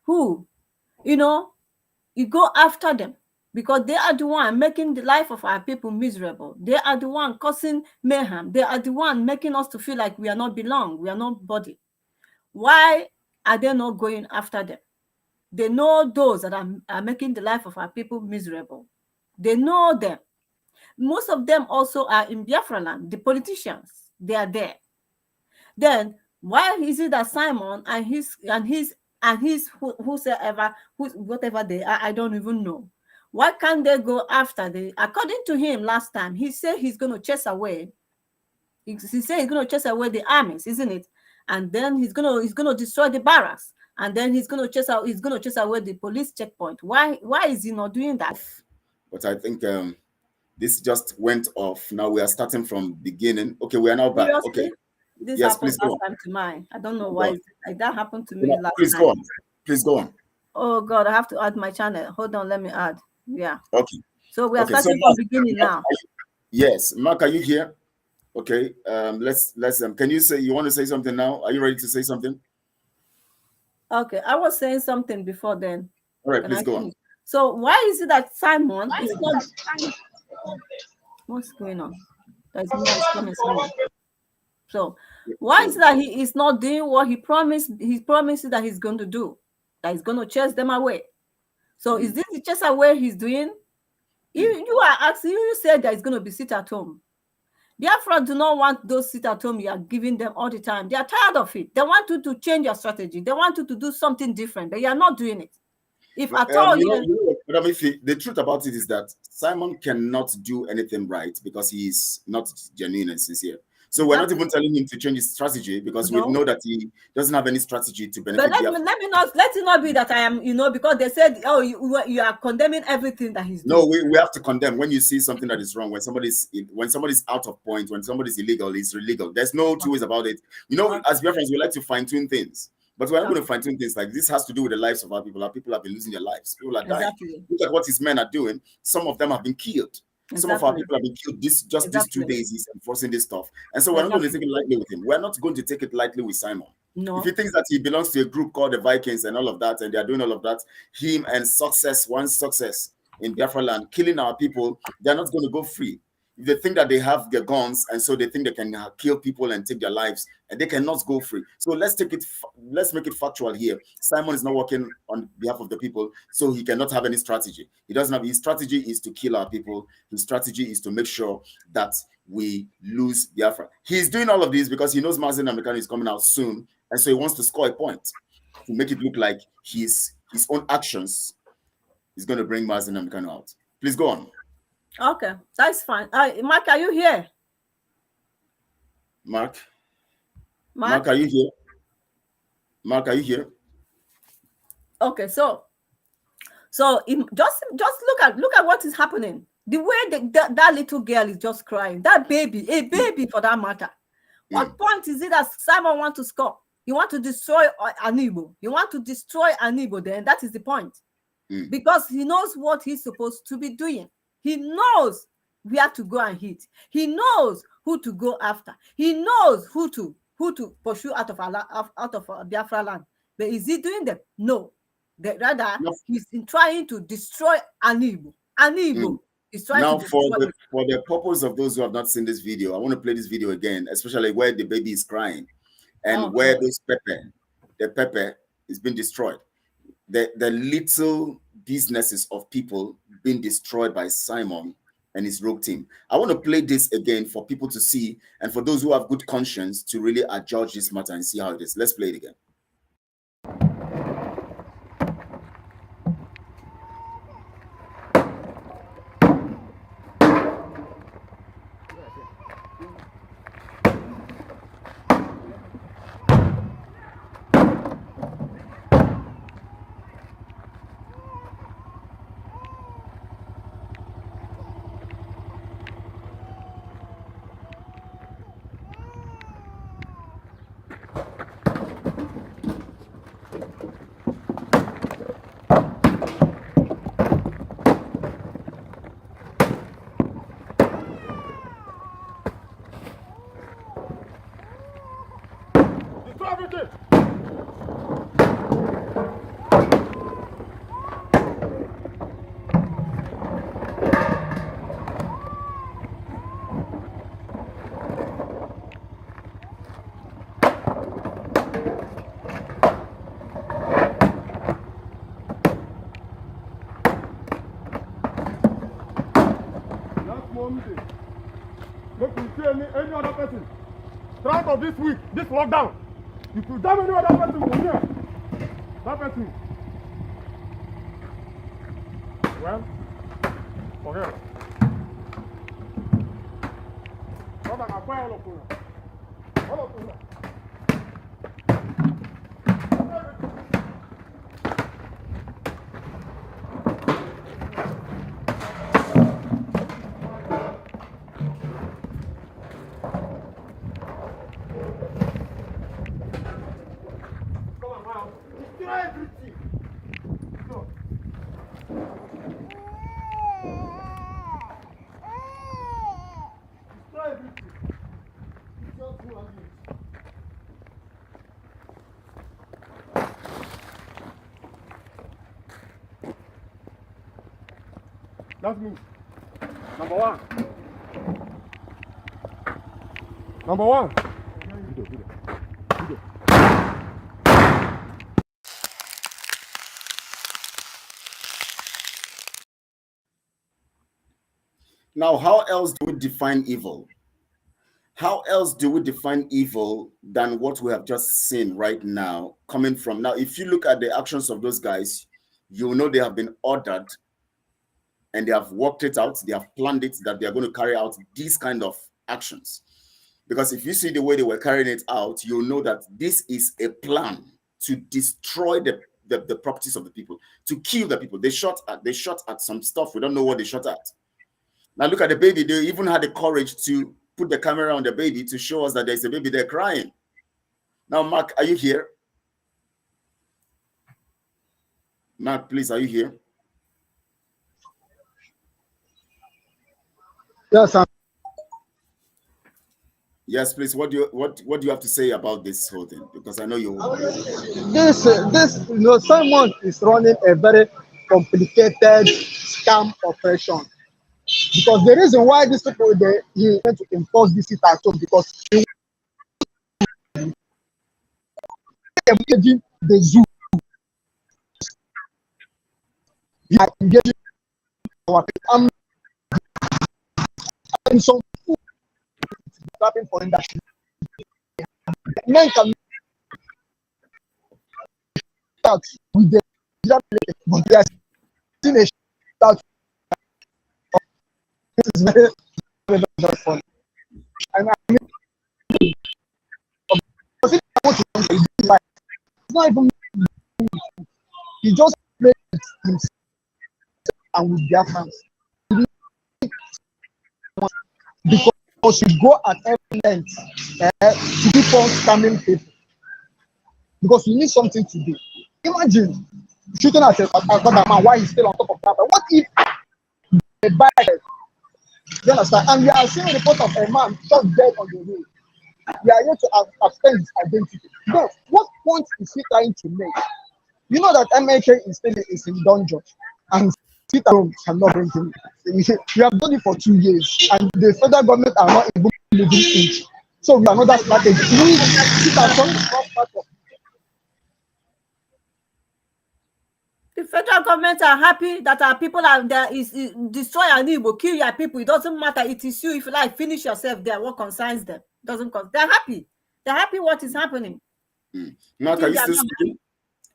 [SPEAKER 8] Who? You go after them because they are the one making the life of our people miserable. They are the one causing mayhem. They are the one making us to feel like we are not belong, we are not body. Why are they not going after them? They know those that are making the life of our people miserable. They know them. Most of them also are in Biafra land. The politicians, they are there. Then why is it that Simon and his whosoever, whatever they are, I don't even know. Why can't they go after the? According to him, last time he said he's going to chase away. He said he's going to chase away the armies, isn't it? And then he's gonna destroy the barracks, and then he's gonna chase away the police checkpoint. Why is he not doing that?
[SPEAKER 5] But I think this just went off. Now we are starting from beginning. Okay, we are now back.
[SPEAKER 8] Seriously?
[SPEAKER 5] Okay.
[SPEAKER 8] This
[SPEAKER 5] Yes,
[SPEAKER 8] happened
[SPEAKER 5] please go
[SPEAKER 8] last
[SPEAKER 5] on.
[SPEAKER 8] time to mine. I don't know why like that happened to me last
[SPEAKER 5] Please
[SPEAKER 8] time.
[SPEAKER 5] go on. Please go on.
[SPEAKER 8] Oh God, I have to add my channel. Hold on, let me add. Yeah.
[SPEAKER 5] Okay.
[SPEAKER 8] So we are
[SPEAKER 5] Okay, so
[SPEAKER 8] starting from beginning now.
[SPEAKER 5] Yes, Mark, are you here? Okay. Let's can you say, you want to say something now? Are you ready to say something?
[SPEAKER 8] Okay, I was saying something before then.
[SPEAKER 5] All right, please go on.
[SPEAKER 8] So why is it that Simon is not? What's going on? There's noise coming somewhere. So why is it that he is not doing what he promised? He promises that he's going to do, that he's going to chase them away. So is this the chase away he's doing? You are asking. You said that it's going to be sit at home. Biafra do not want those sit at home you are giving them all the time. They are tired of it. They want you to change your strategy. They want you to do something different, but you are not doing it. If at all,
[SPEAKER 5] the truth about it is that Simon cannot do anything right because he is not genuine and sincere. So we're not even telling him to change his strategy because we know that he doesn't have any strategy to benefit.
[SPEAKER 8] But let it not be that I am, because they said, oh, you are condemning everything that he's doing.
[SPEAKER 5] No, we have to condemn when you see something that is wrong. When somebody's out of point, when somebody's illegal, it's illegal. There's no two ways about it. As Biafrans, we like to fine-tune things. But we're not going to fine-tune things like this. Has to do with the lives of our people. Our people have been losing their lives. People are dying.
[SPEAKER 8] Exactly.
[SPEAKER 5] Look at what his men are doing. Some of them have been killed. Exactly. Some of our people have been killed. These 2 days he's enforcing this stuff. And so we're not going to take it lightly with him. We're not going to take it lightly with Simon.
[SPEAKER 8] No.
[SPEAKER 5] If he thinks that he belongs to a group called the Vikings and all of that, and they are doing all of that, him and one success in Biafra land, killing our people, they're not going to go free. They think that they have their guns, and so they think they can kill people and take their lives, and they cannot go free. So let's make it factual here. Simon is not working on behalf of the people, so he cannot have any strategy. He doesn't have. His strategy is to kill our people. His strategy is to make sure that we lose Biafra. He's doing all of this because he knows Mazen American is coming out soon, and so he wants to score a point to make it look like his own actions is going to bring Mazen American out. Please go on.
[SPEAKER 8] Okay, that's fine. Mark, are you here?
[SPEAKER 5] Mark, are you here? Mark, are you here?
[SPEAKER 8] Okay, so just look at what is happening. The way that little girl is just crying, that baby, a baby for that matter. What point is it that Simon wants to score? You want to destroy Anibo. You want to destroy Anibo. Then that is the point, because he knows what he's supposed to be doing. He knows where to go and hit. He knows who to go after. He knows who to pursue out of Biafra land. But is he doing them? No. Rather, he's trying to destroy Anibo. Anibo is trying to destroy.
[SPEAKER 5] Now, for the purpose of those who have not seen this video, I want to play this video again, especially where the baby is crying and where the pepper is being destroyed. The little businesses of people being destroyed by Simon and his rogue team. I want to play this again for people to see, and for those who have good conscience to really adjudge this matter and see how it is. Let's play it again.
[SPEAKER 7] small meeting. Make we see any other person. Throughout of this week, this lockdown, if you damn any other person from here, that person, well, forget it. Brother, I fire all of you. All of you. Let's move. Number one. Number one.
[SPEAKER 5] Now, how else do we define evil? How else do we define evil than what we have just seen right now coming from? Now, if you look at the actions of those guys, you know they have been ordered and they have worked it out. They have planned it that they are going to carry out these kind of actions. Because if you see the way they were carrying it out, you'll know that this is a plan to destroy the properties of the people, to kill the people. They shot at some stuff. We don't know what they shot at. Now look at the baby. They even had the courage to put the camera on the baby to show us that there's a baby there crying. Now, Mark, are you here? Mark, please, are you here?
[SPEAKER 10] Yes, sir.
[SPEAKER 5] Yes, please. What do you have to say about this whole thing? Because I know you.
[SPEAKER 10] This Simon is running a very complicated scam operation. Because the reason why these people he went to impose this at home because he engaging the zoo. He are engaging our people. And some food happening for industry. Men can start with the but they are still a start. This is very, very, very funny. And I mean, it's not even he just played himself and with Biafrans. Because you go at every length to keep on scamming people. Because you need something to do. Imagine shooting at a man while he's still on top of that. But what if they buy it? You understand? And we are seeing a report of a man shot dead on the road. We are here to abstain his identity. But what point is he trying to make? You know that MHA is in dungeon and sit at home cannot bring him. We have done it for 2 years and the federal government are not even moving inch. So we are another strategy. We sit at home is not part of.
[SPEAKER 8] The federal government are happy that our people are there is destroy our Igbo, kill your people. It doesn't matter. It is you. If you like, finish yourself there. What concerns them? Doesn't cause. They're happy. They're happy what is happening.
[SPEAKER 5] Mark, are you still speaking?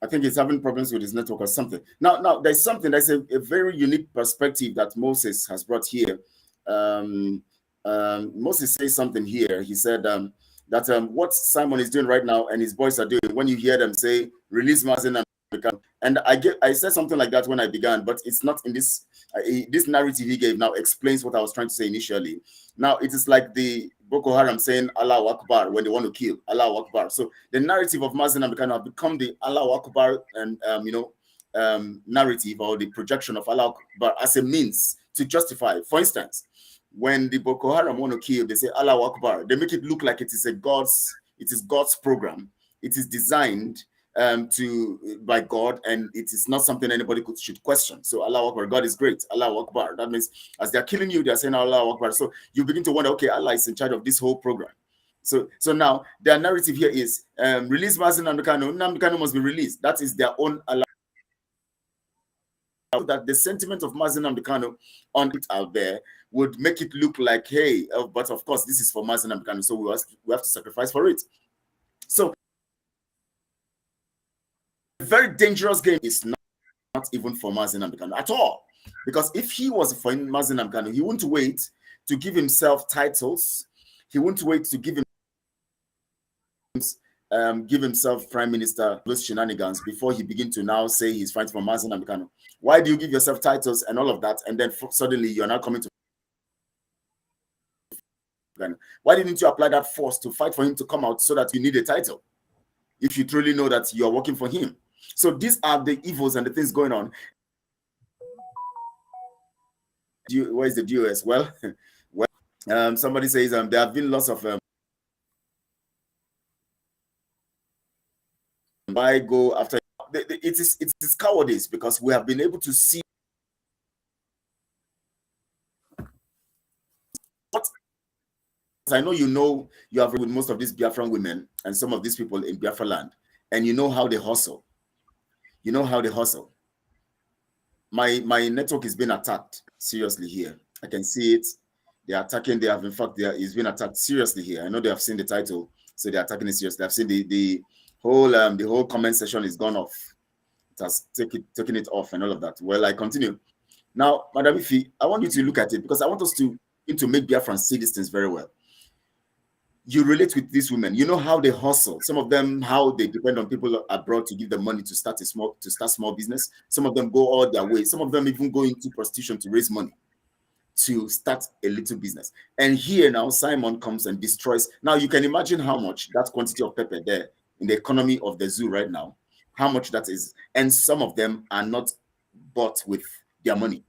[SPEAKER 5] I think he's having problems with his network or something. Now there's something that's a very unique perspective that Moses has brought here. Moses says something here. He said that what Simon is doing right now and his boys are doing, when you hear them say, release Mazen and I said something like that when I began, but it's not in this this narrative he gave now explains what I was trying to say initially. Now it is like the Boko Haram saying Allahu Akbar when they want to kill Allahu Akbar. So the narrative of Mazen Abdulkarim have become the Allahu Akbar and narrative or the projection of Allahu Akbar as a means to justify. For instance, when the Boko Haram want to kill, they say Allahu Akbar. They make it look like it is God's program. It is designed by God, and it is not something anybody should question. So Allahu Akbar, God is great. Allahu Akbar. That means as they're killing you, they're saying Allahu Akbar. So you begin to wonder, okay, Allah is in charge of this whole program. So now their narrative here is release Mazen Namdekano. Namdekano must be released. That is their own Allah that the sentiment of Mazi Nnamdi Kanu on it out there would make it look like, hey, but of course this is for Mazi Nnamdi Kanu, so we have to sacrifice for it. So a very dangerous game is not even for Mazi Nnamdi Kanu at all, because if he was for Mazi Nnamdi Kanu, he wouldn't wait to give himself titles. He wouldn't wait to give himself prime minister, those shenanigans, before he begin to now say he's fighting for Mazi Nnamdi Kanu. Why do you give yourself titles and all of that, and then suddenly you're not coming to? Why didn't you apply that force to fight for him to come out so that you need a title, if you truly know that you're working for him? So these are the evils and the things going on. Where is the DOS? Well, somebody says there have been lots of why go after it is cowardice, because we have been able to see what I know. You have with most of these Biafran women and some of these people in Biafra land, and you know how they hustle. You know how they hustle. My network is being attacked seriously here. I can see it. They are attacking. They have, in fact, it's been attacked seriously here. I know they have seen the title, so they're attacking it seriously. I've seen the whole comment section is gone off. It has taken it off and all of that. Well, I continue. Now, Madam Ifi, I want you to look at it, because I want us to make Biafrans see these things very well. You relate with these women. You know how they hustle. Some of them, how they depend on people abroad to give them money to start small business. Some of them go all their way. Some of them even go into prostitution to raise money to start a little business. And here now, Simon comes and destroys. Now you can imagine how much that quantity of pepper there in the economy of the zoo right now, how much that is. And some of them are not bought with their money.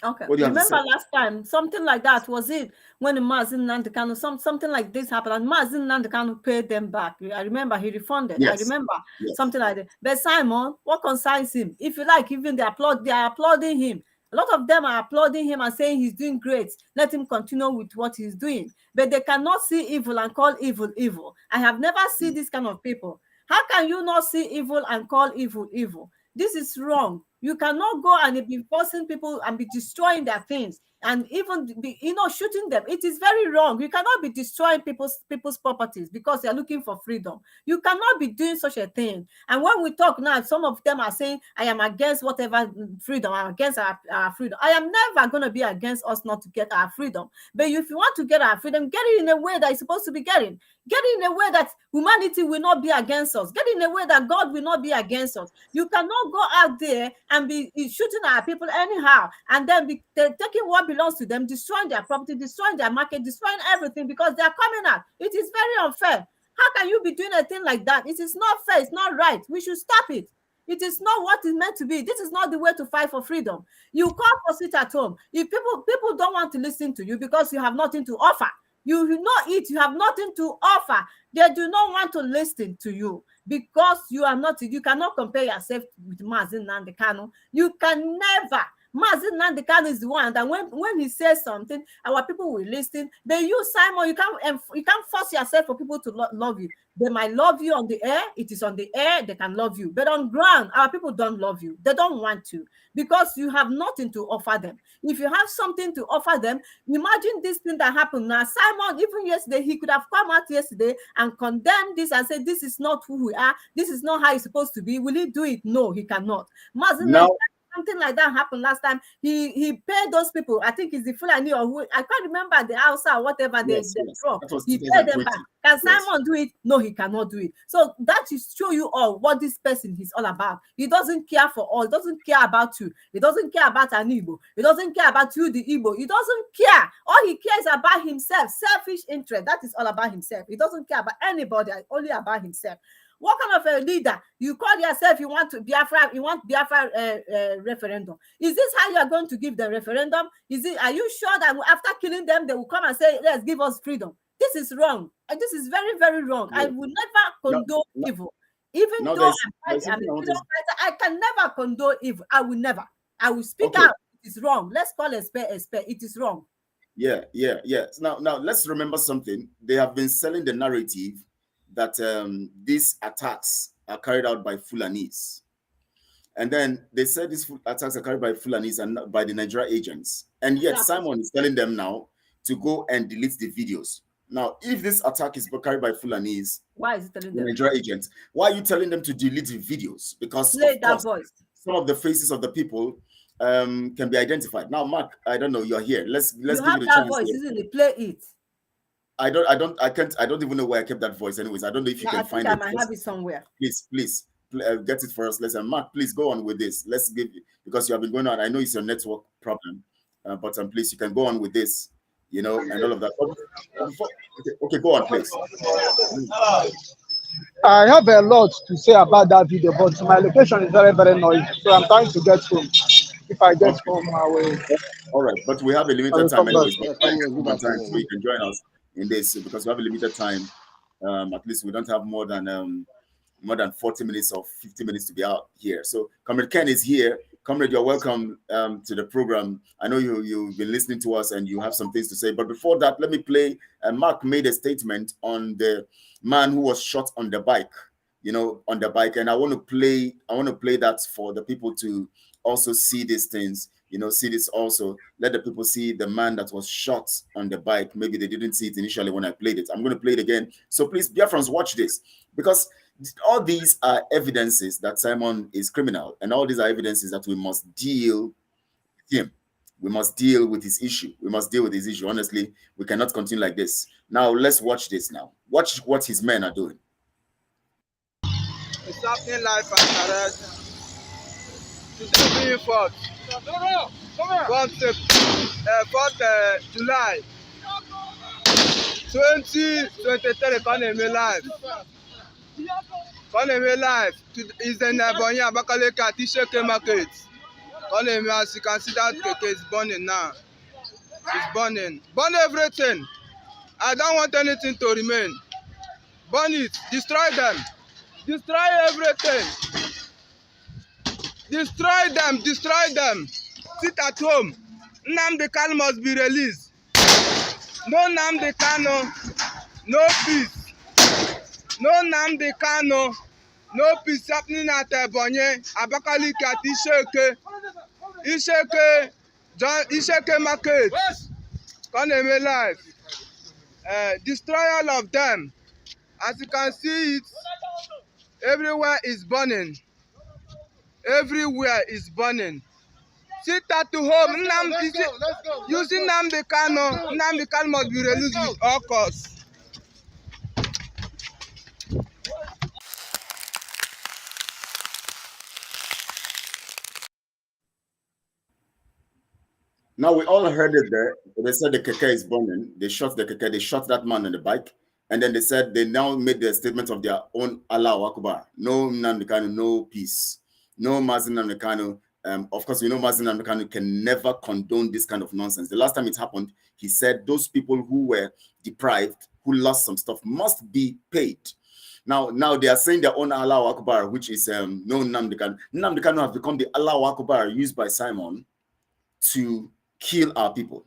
[SPEAKER 8] Okay. Remember last time, something like that, was it when the Mazi Nnamdi Kanu, something like this happened, and Mazi Nnamdi Kanu paid them back. I remember he refunded. Yes. I remember something like that. But Simon, what concerns him? If you like, even they are applauding him. A lot of them are applauding him and saying he's doing great. Let him continue with what he's doing. But they cannot see evil and call evil evil. I have never seen this kind of people. How can you not see evil and call evil evil? This is wrong. You cannot go and be forcing people and be destroying their things and even be, shooting them. It is very wrong. You cannot be destroying people's properties because they are looking for freedom. You cannot be doing such a thing. And when we talk now, some of them are saying, I am against whatever freedom. I'm against our freedom. I am never going to be against us not to get our freedom. But if you want to get our freedom, get it in a way that it's supposed to be getting. Get it in a way that humanity will not be against us. Get it in a way that God will not be against us. You cannot go out there and be shooting at people anyhow and then be taking what belongs to them, destroying their property, destroying their market, destroying everything because they are coming out. It is very unfair. How can you be doing a thing like that? It is not fair. It's not right. We should stop it. It is not what it's meant to be. This is not the way to fight for freedom. You call for sit at home. If people don't want to listen to you because you have nothing to offer, you know it, you have nothing to offer. They do not want to listen to you because you cannot compare yourself with Mazi Nnamdi Kanu. You can never. Mazi Nnamdi Kanu is the one that when he says something, our people will listen. But you, Simon, you can't force yourself for people to love you. They might love you on the air. It is on the air. They can love you. But on ground, our people don't love you. They don't want to because you have nothing to offer them. If you have something to offer them, imagine this thing that happened now. Simon, even yesterday, he could have come out yesterday and condemned this and said, this is not who we are. This is not how it's supposed to be. Will he do it? No, he cannot. Something like that happened last time. He paid those people. I think it's the Fulani or who, I can't remember the Hausa or whatever they drop. He paid them back. Can Simon do it? No, he cannot do it. So that is show you all what this person is all about. He doesn't care for all. He doesn't care about you. He doesn't care about an Igbo. He doesn't care about you, the Igbo. He doesn't care. All he cares about himself. Selfish interest. That is all about himself. He doesn't care about anybody. Only about himself. What kind of a leader? You call yourself, you want Biafra referendum. Is this how you are going to give the referendum? Are you sure that after killing them, they will come and say, let's give us freedom? This is wrong. And this is very, very wrong. I will never condone evil. Even though I'm a freedom fighter, I can never condone evil. I will never. I will speak out. It is wrong. Let's call a spade a spade. It is wrong.
[SPEAKER 5] Yeah. Now let's remember something. They have been selling the narrative that these attacks are carried out by Fulanis. And then they said these attacks are carried by Fulanis and not by the Nigeria agents. And yet Simon is telling them now to go and delete the videos. Now, if this attack is carried by Fulanis,
[SPEAKER 8] why is it telling them?
[SPEAKER 5] Nigeria agents, why are you telling them to delete the videos? Because
[SPEAKER 8] play that voice.
[SPEAKER 5] Some of the faces of the people can be identified. Now, Mark, I don't know, you're here. Let's give you the chance.
[SPEAKER 8] Voice, isn't it? Play it.
[SPEAKER 5] I don't even know where I kept that voice. Anyways, I don't know if you can find it.
[SPEAKER 8] I might have it somewhere.
[SPEAKER 5] Please, get it for us. Listen, Mark, please go on with this. Let's give you, because you have been going on. I know it's a network problem, but please, you can go on with this. You know, and all of that. Okay, go on, please.
[SPEAKER 10] I have a lot to say about that video, but my location is very, very noisy, so I'm trying to get home. If I get home, I will.
[SPEAKER 5] All right, but we have a limited time anyways. So you can join us in this because we have a limited time. At least we don't have more than 40 minutes or 50 minutes to be out here. So Comrade Ken is here. Comrade, you're welcome to the program. I know you've been listening to us and you have some things to say. But before that, let me play. Mark made a statement on the man who was shot on the bike. You know, on the bike, and I want to play that for the people to also see these things. You know, see this also. Let the people see the man that was shot on the bike. Maybe they didn't see it initially when I played it. I'm going to play it again. So please, Biafrans, watch this because all these are evidences that Simon is criminal, and all these are evidences that we must deal with him. We must deal with his issue. We must deal with his issue. Honestly, we cannot continue like this. Now, let's watch this now. Watch what his men are doing.
[SPEAKER 9] It's happening live and direct. Today being 4th July 2023 economy live. Economy live is in Ebonyi Abakaliki at Isheke market. Economy, as you can see, that keke is burning now. It's burning. Burn everything. I don't want anything to remain. Burn it. Destroy them. Destroy everything. Destroy them. Destroy them. Sit at home. Nnamdi Kanu must be released. No Nnamdi Kanu. No peace. No Nnamdi Kanu. No peace happening at Ebonyi, Abakaliki at Isheke market. Economy live. Destroy all of them. As you can see it, everywhere is burning. Everywhere is burning. Sit at home. Using Nnamdi Kanu. Nnamdi Kanu must be released with all costs.
[SPEAKER 5] Now we all heard it there. They said the keke is burning. They shot the keke. They shot that man on the bike. And then they said they now made the statement of their own Allahu Akbar. No Nnamdi Kanu, no peace. No Mazi Nnamdi Kanu. Of course, we know Mazi Nnamdi Kanu can never condone this kind of nonsense. The last time it happened, he said those people who were deprived, who lost some stuff, must be paid. Now they are saying their own Allahu Akbar, which is no Nnamdi Kanu. Nnamdi Kanu have become the Allahu Akbar used by Simon to kill our people.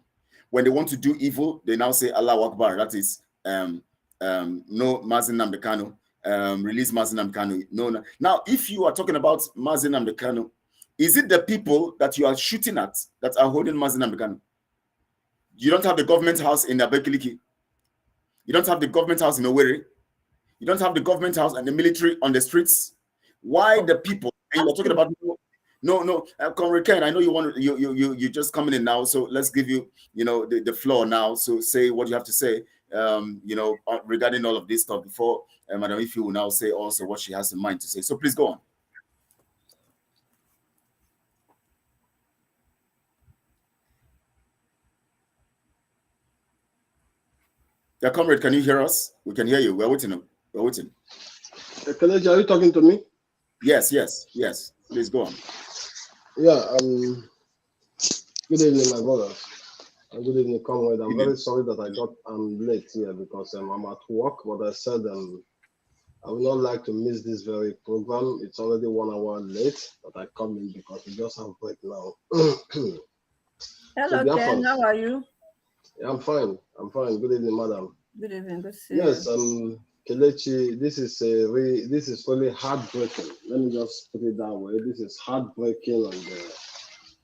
[SPEAKER 5] When they want to do evil, they now say Allahu Akbar. That is no Mazi Nnamdi Kanu, release Mazi Nnamdi Kanu. No. Now, if you are talking about Mazi Nnamdi Kanu, is it the people that you are shooting at that are holding Mazi Nnamdi Kanu? You don't have the government house in Abakaliki. You don't have the government house in Owerri. You don't have the government house and the military on the streets. Why the people? And you're talking about no, Comrade Ken, I know you want you just coming in now, so let's give you the floor now. So say what you have to say, regarding all of this stuff before Madam Ife will now say also what she has in mind to say. So please go on. Yeah, Comrade, can you hear us? We can hear you. We're waiting. We're waiting.
[SPEAKER 11] Kelechi, are you talking to me?
[SPEAKER 5] Yes. Please go on.
[SPEAKER 11] Yeah, good evening, my brother. Good evening, comrade. I'm very sorry that I'm late here because I'm at work, but I said I would not like to miss this very program. It's already 1 hour late, but I come in because we just have a break now.
[SPEAKER 8] Hello, Ken. How are you?
[SPEAKER 11] Yeah, I'm fine. Good evening, madam.
[SPEAKER 8] Good evening. Good to see
[SPEAKER 11] you. Yes, Kelechi, this is really heartbreaking. Let me just put it that way. This is heartbreaking, and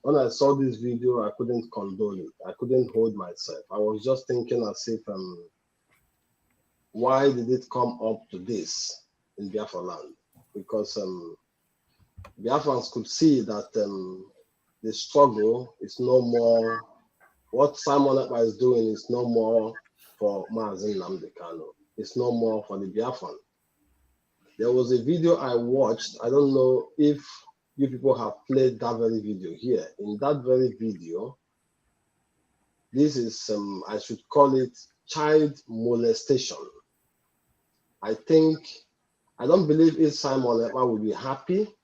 [SPEAKER 11] when I saw this video, I couldn't condole it. I couldn't hold myself. I was just thinking as if, why did it come up to this in Biafra land? Because Biafrans could see that the struggle is no more. What Simon Ekpa is doing is no more for Mazi Nnamdi Kanu. It's no more for the Biafran. There was a video I watched. I don't know if you people have played that very video here. In that very video, this is, I should call it child molestation. I don't believe if Simon Ekpa would be happy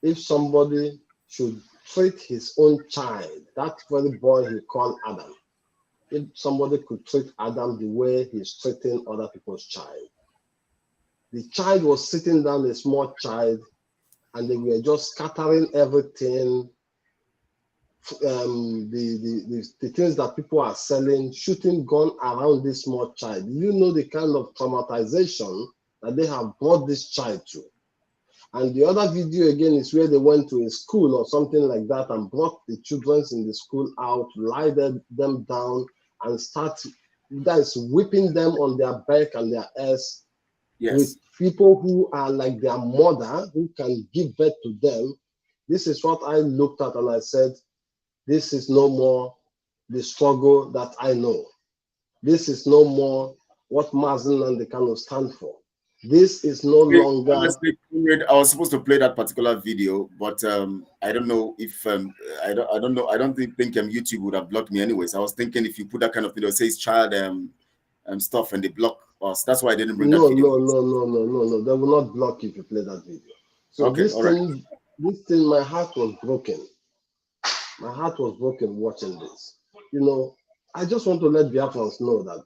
[SPEAKER 11] if somebody should treat his own child, that very boy he called Adam, if somebody could treat Adam the way he's treating other people's child. The child was sitting down, a small child, and they were just scattering everything, the things that people are selling, shooting gun around this small child. You know the kind of traumatization that they have brought this child to. And the other video again is where they went to a school or something like that and brought the children in the school out, lied them down, and start guys whipping them on their back and their ass. Yes. With people who are like their mother, who can give birth to them. This is what I looked at and I said, this is no more the struggle that I know. This is no more what Mazi Nnamdi Kanu stand for. This is no longer.
[SPEAKER 5] Honestly, I was supposed to play that particular video, but I don't know if I don't know. I don't think YouTube would have blocked me anyways. I was thinking if you put that kind of video, it says child stuff, and they block us. That's why I didn't bring that video.
[SPEAKER 11] No. They will not block you if you play that video. So okay, this thing, my heart was broken. My heart was broken watching this. You know, I just want to let Biafrans know that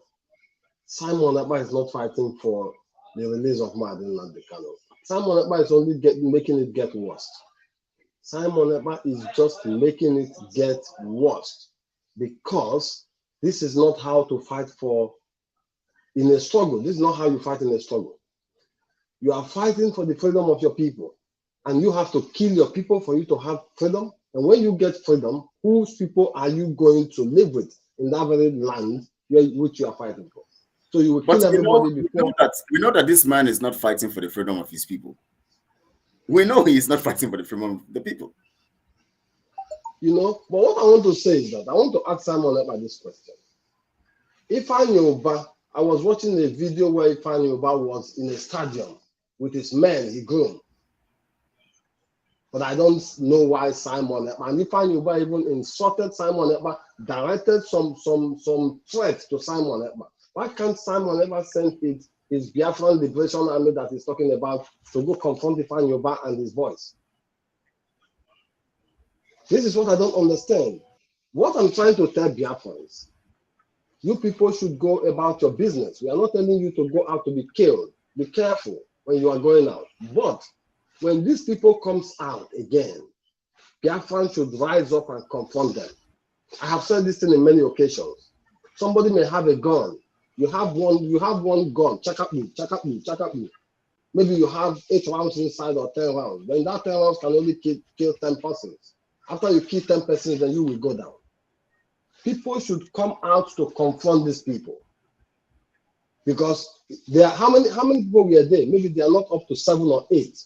[SPEAKER 11] Simon Ekpa is not fighting for the release of Mazi Nnamdi Kanu. Simon Ekpa is only making it get worse. Simon Ekpa is just making it get worse because this is not how to fight for in a struggle. This is not how you fight in a struggle. You are fighting for the freedom of your people, and you have to kill your people for you to have freedom. And when you get freedom, whose people are you going to live with in that very land which you are fighting for? So you will kill everybody before.
[SPEAKER 5] We know that this man is not fighting for the freedom of his people. We know he is not fighting for the freedom of the people.
[SPEAKER 11] You know, but what I want to say is that I want to ask Simon Ekpa this question. Ifeanyi Ubah, I was watching a video where Ifeanyi Ubah was in a stadium with his men, he groomed. But I don't know why Simon Ekpa, and Ifeanyi Ubah even insulted Simon Ekpa, directed some threats to Simon Ekpa. Why can't Simon Ekpa send his Biafran Liberation Army that he's talking about to go confront Ifeanyi Ubah and his boys? This is what I don't understand. What I'm trying to tell Biafrans, you people should go about your business. We are not telling you to go out to be killed. Be careful when you are going out. But when these people comes out again, Biafrans should rise up and confront them. I have said this thing in many occasions. Somebody may have a gun. You have one gun. Check up me. Maybe you have 8 rounds inside or 10 rounds. Then that 10 rounds can only kill 10 persons. After you kill 10 persons, then you will go down. People should come out to confront these people. Because there are how many people were there? Maybe they are not up to 7 or 8.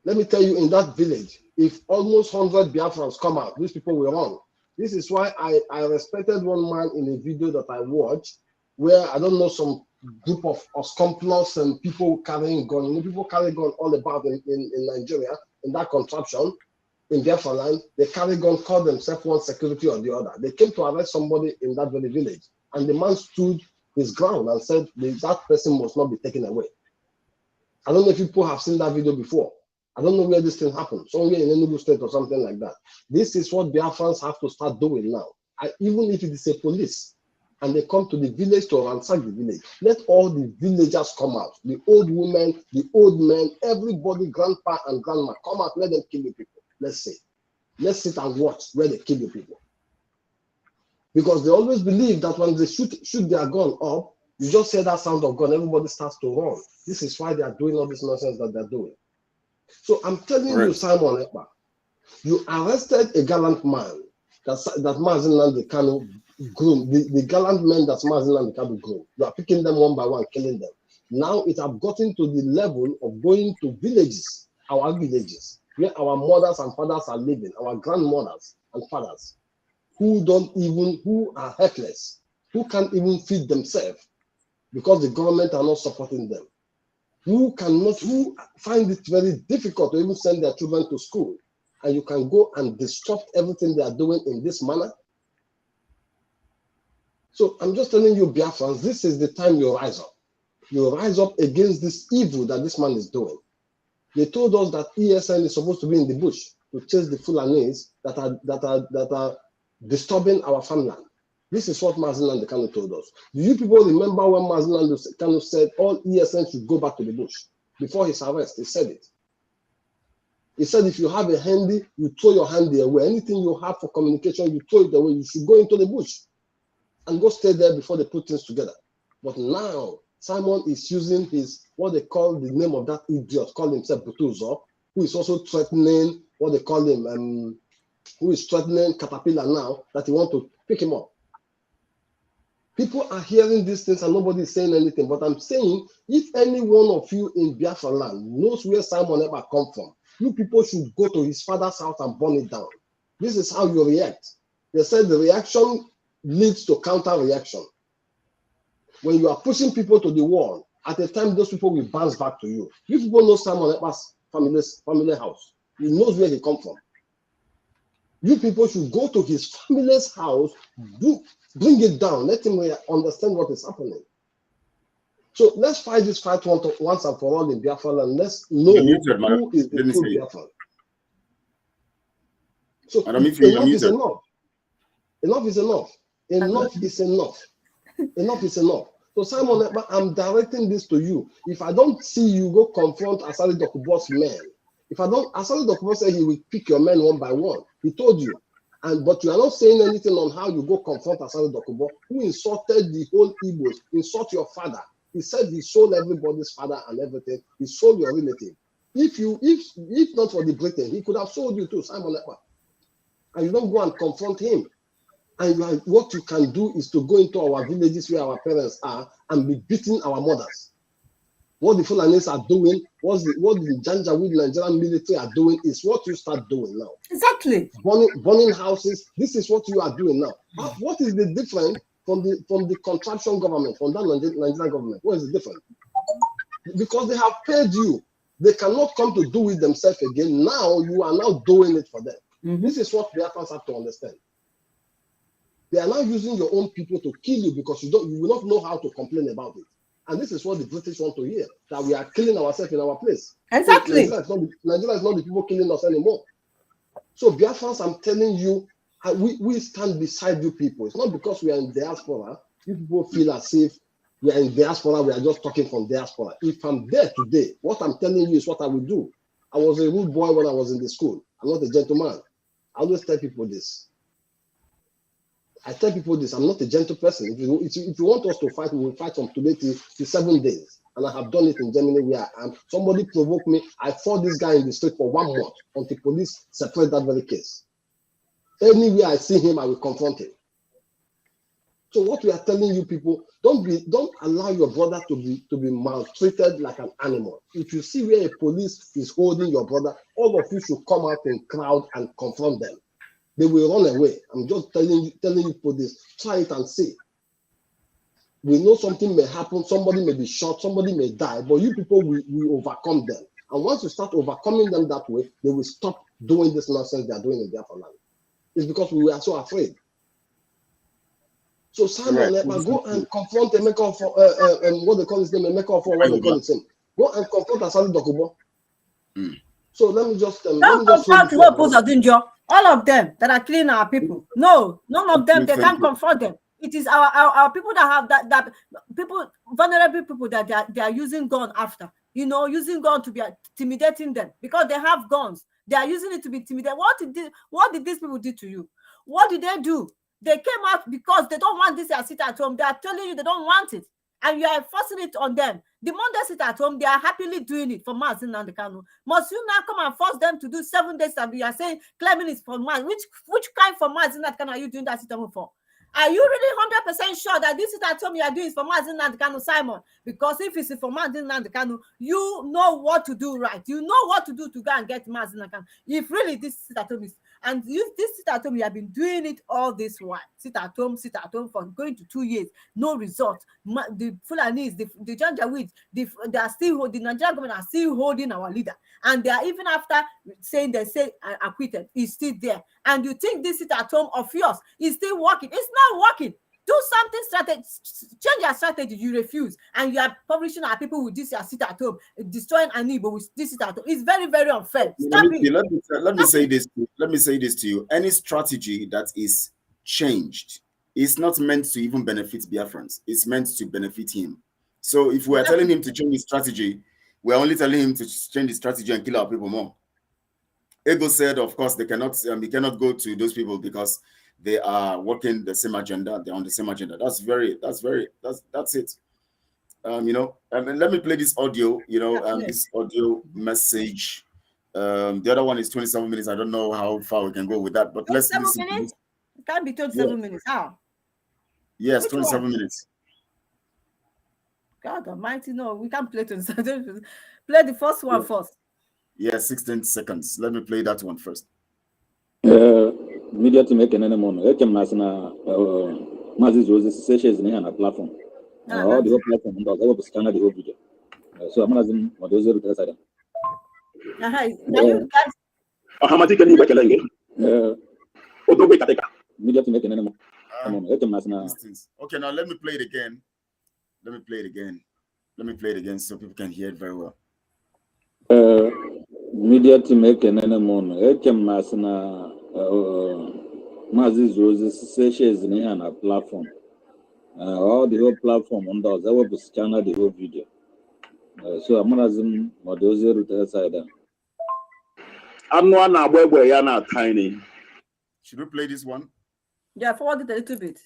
[SPEAKER 11] Let me tell you, in that village, if almost 100 Biafrans come out, these people will run. This is why I respected one man in a video that I watched, where I don't know, some group of scumplers and people carrying guns. You know, people carry gun all about in Nigeria, in that contraption, in Biafra land. They carry gun, call themselves one security or the other. They came to arrest somebody in that very village, and the man stood his ground and said that person must not be taken away. I don't know if people have seen that video before. I don't know where this thing happened, somewhere in Enugu State or something like that. This is what Biafrans have to start doing now. Even if it is a police, and they come to the village to ransack the village, let all the villagers come out. The old women, the old men, everybody, grandpa and grandma, come out, let them kill the people. Let's say. Let's sit and watch where they kill the people. Because they always believe that when they shoot their gun up, You just hear that sound of gun, everybody starts to run. This is why they are doing all this nonsense that they're doing. So I'm telling you, Simon Ekpa, you arrested a gallant man that Mazi Nnamdi Kanu groomed, the gallant men that Mazi Nnamdi Kanu groomed. You are picking them one by one, killing them. Now it have gotten to the level of going to villages, our villages, where our mothers and fathers are living, our grandmothers and fathers, who are helpless, who can't even feed themselves because the government are not supporting them, who find it very difficult to even send their children to school, and you can go and disrupt everything they are doing in this manner. So I'm just telling you, Biafrans, this is the time you rise up. You rise up against this evil that this man is doing. They told us that ESN is supposed to be in the bush to chase the Fulanis that are disturbing our farmland. This is what Mazi Nnamdi Kanu told us. Do you people remember when Mazi Nnamdi Kanu said all ESN should go back to the bush? Before his arrest, he said it. He said if you have a handy, you throw your handy away. Anything you have for communication, you throw it away. You should go into the bush and go stay there before they put things together. But now, Simon is using his, what they call the name of that idiot, call himself Butuzo, who is also threatening, what they call him, who is threatening Caterpillar now, that he want to pick him up. People are hearing these things and nobody is saying anything. But I'm saying, if any one of you in Biafra land knows where Simon ever come from, you people should go to his father's house and burn it down. This is how you react. They said the reaction leads to counter reaction. When you are pushing people to the wall, at the time those people will bounce back to you. You people know Simon Ekpa's family house. He knows where he come from. You people should go to his family's house, bring it down, let him understand what is happening. So let's fight this fight once and for all in Biafra, and let's know who is the true Biafran. So enough is enough. Enough is enough. Enough is enough. Enough is enough. So Simon Ekpa, I'm directing this to you. If I don't see you go confront Asali Dokubo's men, Asali Dokubo said he will pick your men one by one. He told you. But you are not saying anything on how you go confront Asali Dokubo, who insulted the whole Igbos, insult your father. He said he sold everybody's father and everything. He sold your relative. If not for the Britain, he could have sold you too, Simon Ekpa. And you don't go and confront him. And what you can do is to go into our villages where our parents are and be beating our mothers. What the Fulanis are doing, what the Janjaweed Nigerian military are doing is what you start doing now.
[SPEAKER 8] Exactly.
[SPEAKER 11] Burning houses. This is what you are doing now. What is the difference from the contraption government, from that Nigerian government? What is the difference? Because they have paid you. They cannot come to do it themselves again. Now you are now doing it for them. Mm-hmm. This is what Biafrans have to understand. They are now using your own people to kill you because you will not know how to complain about it. And this is what the British want to hear, that we are killing ourselves in our place.
[SPEAKER 8] Exactly.
[SPEAKER 11] So Nigeria is not the people killing us anymore. So Biafrans, I'm telling you, we stand beside you people. It's not because we are in diaspora. You people feel as if we are in diaspora, we are just talking from diaspora. If I'm there today, what I'm telling you is what I will do. I was a rude boy when I was in the school. I'm not a gentleman. I always tell people this. I tell people this, I'm not a gentle person. If you want us to fight, we will fight from today till 7 days. And I have done it in Germany where somebody provoked me. I fought this guy in the street for 1 month until police separate that very case. Anywhere I see him, I will confront him. So what we are telling you people, don't allow your brother to be maltreated like an animal. If you see where a police is holding your brother, all of you should come out in crowd and confront them. They will run away. I'm just telling you for this. Try it and see. We know something may happen. Somebody may be shot. Somebody may die. But you people will overcome them. And once you start overcoming them that way, they will stop doing this nonsense they are doing in Biafra land. It's because we are so afraid. So Simon, go and confront a maker for what they call his name, a maker for what they call his name. Go and confront Asali Dokubo. So let me just
[SPEAKER 8] all of them that are killing our people. No, none of them, they can't confront them. It is our people that have that people, vulnerable people that they are using gun after. Using gun to be intimidating them because they have guns. They are using it to be intimidated. What did these people do to you? What did they do? They came out because they don't want this sit at home. They are telling you they don't want it. and you are forcing it on them. The moment they sit at home, they are happily doing it for Mazi Nnamdi Kanu. Must you now come and force them to do 7 days and you are saying claiming it's for Mazi? Which kind for Mazi Nnamdi Kanu are you doing that sit at home for? Are you really 100% sure that this sit at home you are doing is for Mazi Nnamdi Kanu, Simon? Because if it's for Mazi Nnamdi Kanu, you know what to do, right? You know what to do to go and get Mazi Nnamdi Kanu. If really this sit at home is, and this sit at home, you have been doing it all this while. Sit at home for going to 2 years, no result. The Fulanis, the Janjaweed, they are still holding, the Nigerian government are still holding our leader. And they are, even after saying they say acquitted, he's still there. And you think this sit at home of yours is still working? It's not working. Do something strategy, change your strategy. You refuse, and you are publishing our people with this. You sit at home, destroying Anibo with this sit at home. It's very, very unfair.
[SPEAKER 5] Let me say this. Let me say this to you. Any strategy that is changed is not meant to even benefit Biafrans. It's meant to benefit him. So if we are telling him to change his strategy, we are only telling him to change his strategy and kill our people more. Ego said, of course, they cannot. He cannot go to those people because they are working the same agenda. They're on the same agenda. That's it. You know, let me play this audio, you know, this audio message. The other one is 27 minutes. I don't know how far we can go with that, but let's listen to this.
[SPEAKER 8] It can't be 27 minutes. How?
[SPEAKER 5] Yes, 27 minutes.
[SPEAKER 8] God Almighty, no, we can't play 27 minutes. Play the first one first.
[SPEAKER 5] Yeah, 16 seconds. Let me play that one first.
[SPEAKER 12] Media to make an animal. Mazis was sessions in a platform. All the whole platform does ever scan the whole video. So I'm asking what those are the side. How much can you make a language? Media to make an animal.
[SPEAKER 5] Okay, now let me play it again. Let me play it again so people can hear it very well.
[SPEAKER 12] Media to make an animal. Mazis was sessions in a platform. All the whole platform on those I will scan the whole video. So I'm asking what those are the side. I'm not tiny.
[SPEAKER 5] Should we play this one?
[SPEAKER 8] Yeah, forward it a little bit.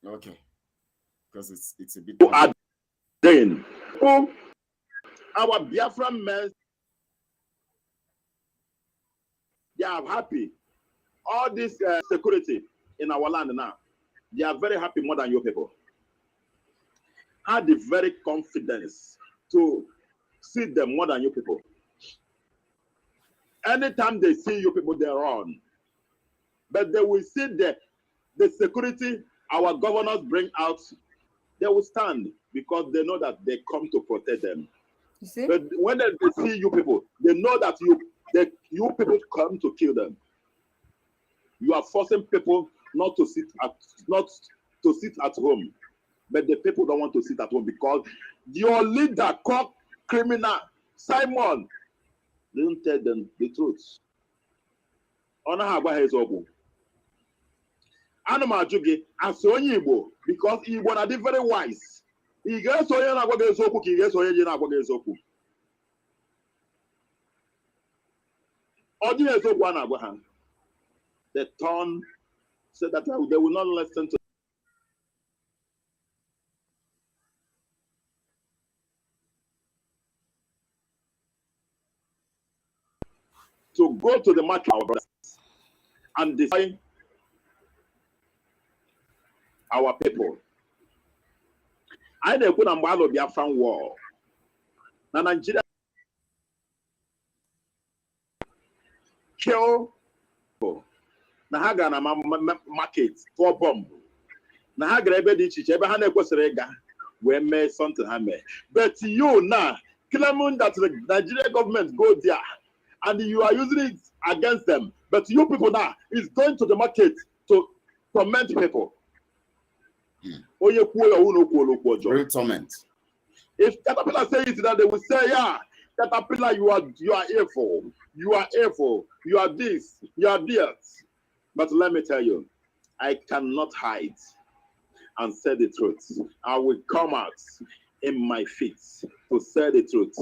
[SPEAKER 5] Okay. Because it's a bit.
[SPEAKER 12] Then, our Biafran men, they are happy. All this security in our land now, they are very happy more than your people. Had the very confidence to see them more than your people. Anytime they see you people, they run. But they will see the security our governors bring out, they will stand because they know that they come to protect them.
[SPEAKER 8] You see?
[SPEAKER 12] But when they see you people, they know that you people come to kill them. You are forcing people not to sit at home. But the people don't want to sit at home because your leader, called criminal Simon, didn't tell them the truth. Anamajugi as only Igbo because Igbo are very wise. He gets so young against Oku, he gets so young against Oku. Audience of one Abraham. The turn said that they will not listen to go to the market and destroy our people. I never put a mile of Biafran war. Now Nigeria kill na ha ga na market for bomb. Na ha ga ebe di chiche ebe ha na ekwesere ga we mee something ha mee. But you now claiming that the Nigerian government go there and you are using it against them. But you people now is going to the market to torment people.
[SPEAKER 5] Real torment.
[SPEAKER 12] If Caterpillar says it, that they will say, yeah, Caterpillar, you are evil. You are evil. You are this. You are this. But let me tell you, I cannot hide and say the truth. I will come out in my feet to say the truth.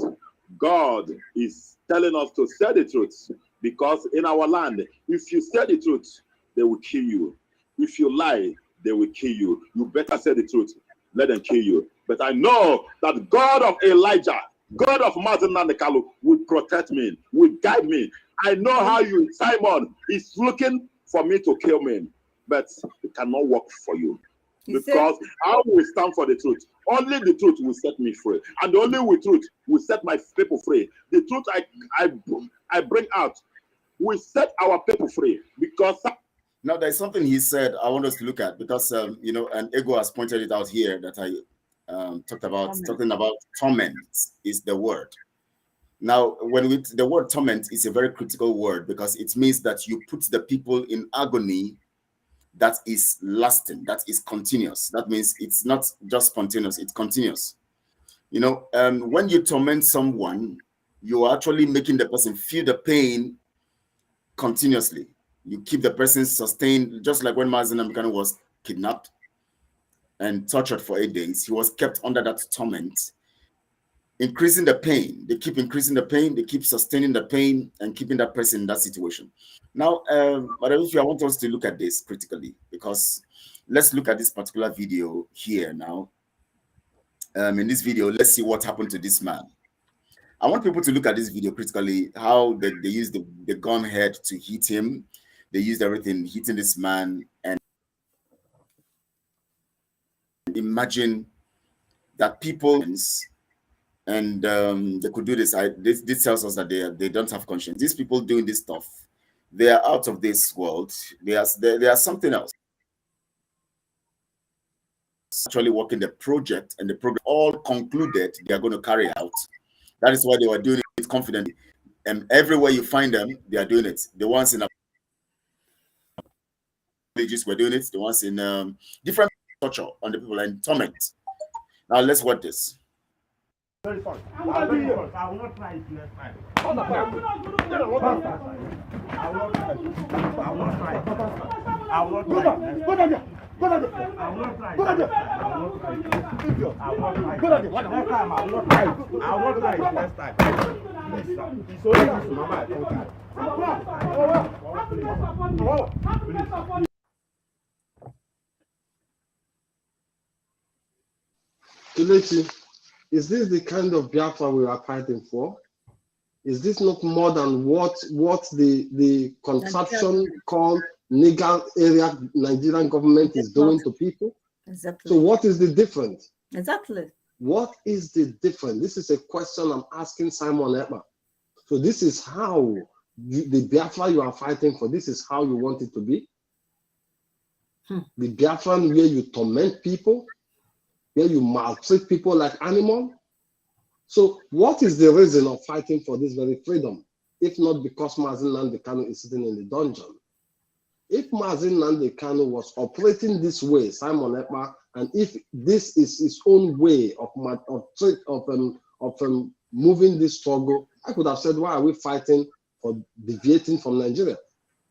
[SPEAKER 12] God is telling us to say the truth because in our land, if you say the truth, they will kill you. If you lie, they will kill you. You better say the truth. let them kill you. But I know that God of Elijah, God of Martin Nandekalu will protect me, will guide me. I know how you, Simon, is looking for me to kill me, but it cannot work for you. Because I will stand for the truth. Only the truth will set me free. And only with truth will set my people free. The truth I bring out will set our people free. Because
[SPEAKER 5] now there's something he said I want us to look at, because you know, and Ego has pointed it out here that I talked about. Talking about torment is the word. Now, when the word torment is a very critical word, because it means that you put the people in agony that is lasting, that is continuous. That means it's not just spontaneous, it's continuous. You know, when you torment someone, you are actually making the person feel the pain continuously. You keep the person sustained, just like when Mazen Namikano was kidnapped and tortured for 8 days. He was kept under that torment, increasing the pain. They keep increasing the pain, they keep sustaining the pain and keeping that person in that situation. Now, Madam, I want us to look at this critically, because let's look at this particular video here now. In this video, let's see what happened to this man. I want people to look at this video critically, how they used the gun head to hit him. They used everything hitting this man, and imagine that people and they could do this. This tells us that they don't have conscience. These people doing this stuff, they are out of this world. They are something else. Actually working the project, and the program all concluded they are going to carry out. That is why they were doing it confidently. And everywhere you find them, they are doing it. The ones in villages were doing it. The ones in different torture on the people and torment. Now let's watch this.
[SPEAKER 7] Very sorry. I will not try it next time. I will not try it. I will not try it. I will not try it. Go down there. Go down there. I will not try it. Go down there. I will not try it. I will not try it. Go down there. Next time I will not try it. I will not try it next time. It's only this mama I told her.
[SPEAKER 11] Kelechi, is this the kind of Biafra we are fighting for? Is this not more than what the contraption called Niger area Nigerian government is doing to people?
[SPEAKER 8] Exactly.
[SPEAKER 11] So what is the difference?
[SPEAKER 8] Exactly.
[SPEAKER 11] What is the difference? This is a question I'm asking Simon EKPA. So this is how the Biafra you are fighting for, this is how you want it to be? The Biafran where you torment people, where you maltreat people like animals? So what is the reason of fighting for this very freedom, if not because Mazen Nnamdi Kanu is sitting in the dungeon? If Mazen Nnamdi Kanu was operating this way, Simon EKPA, and if this is his own way of moving this struggle, I could have said, why are we fighting for deviating from Nigeria?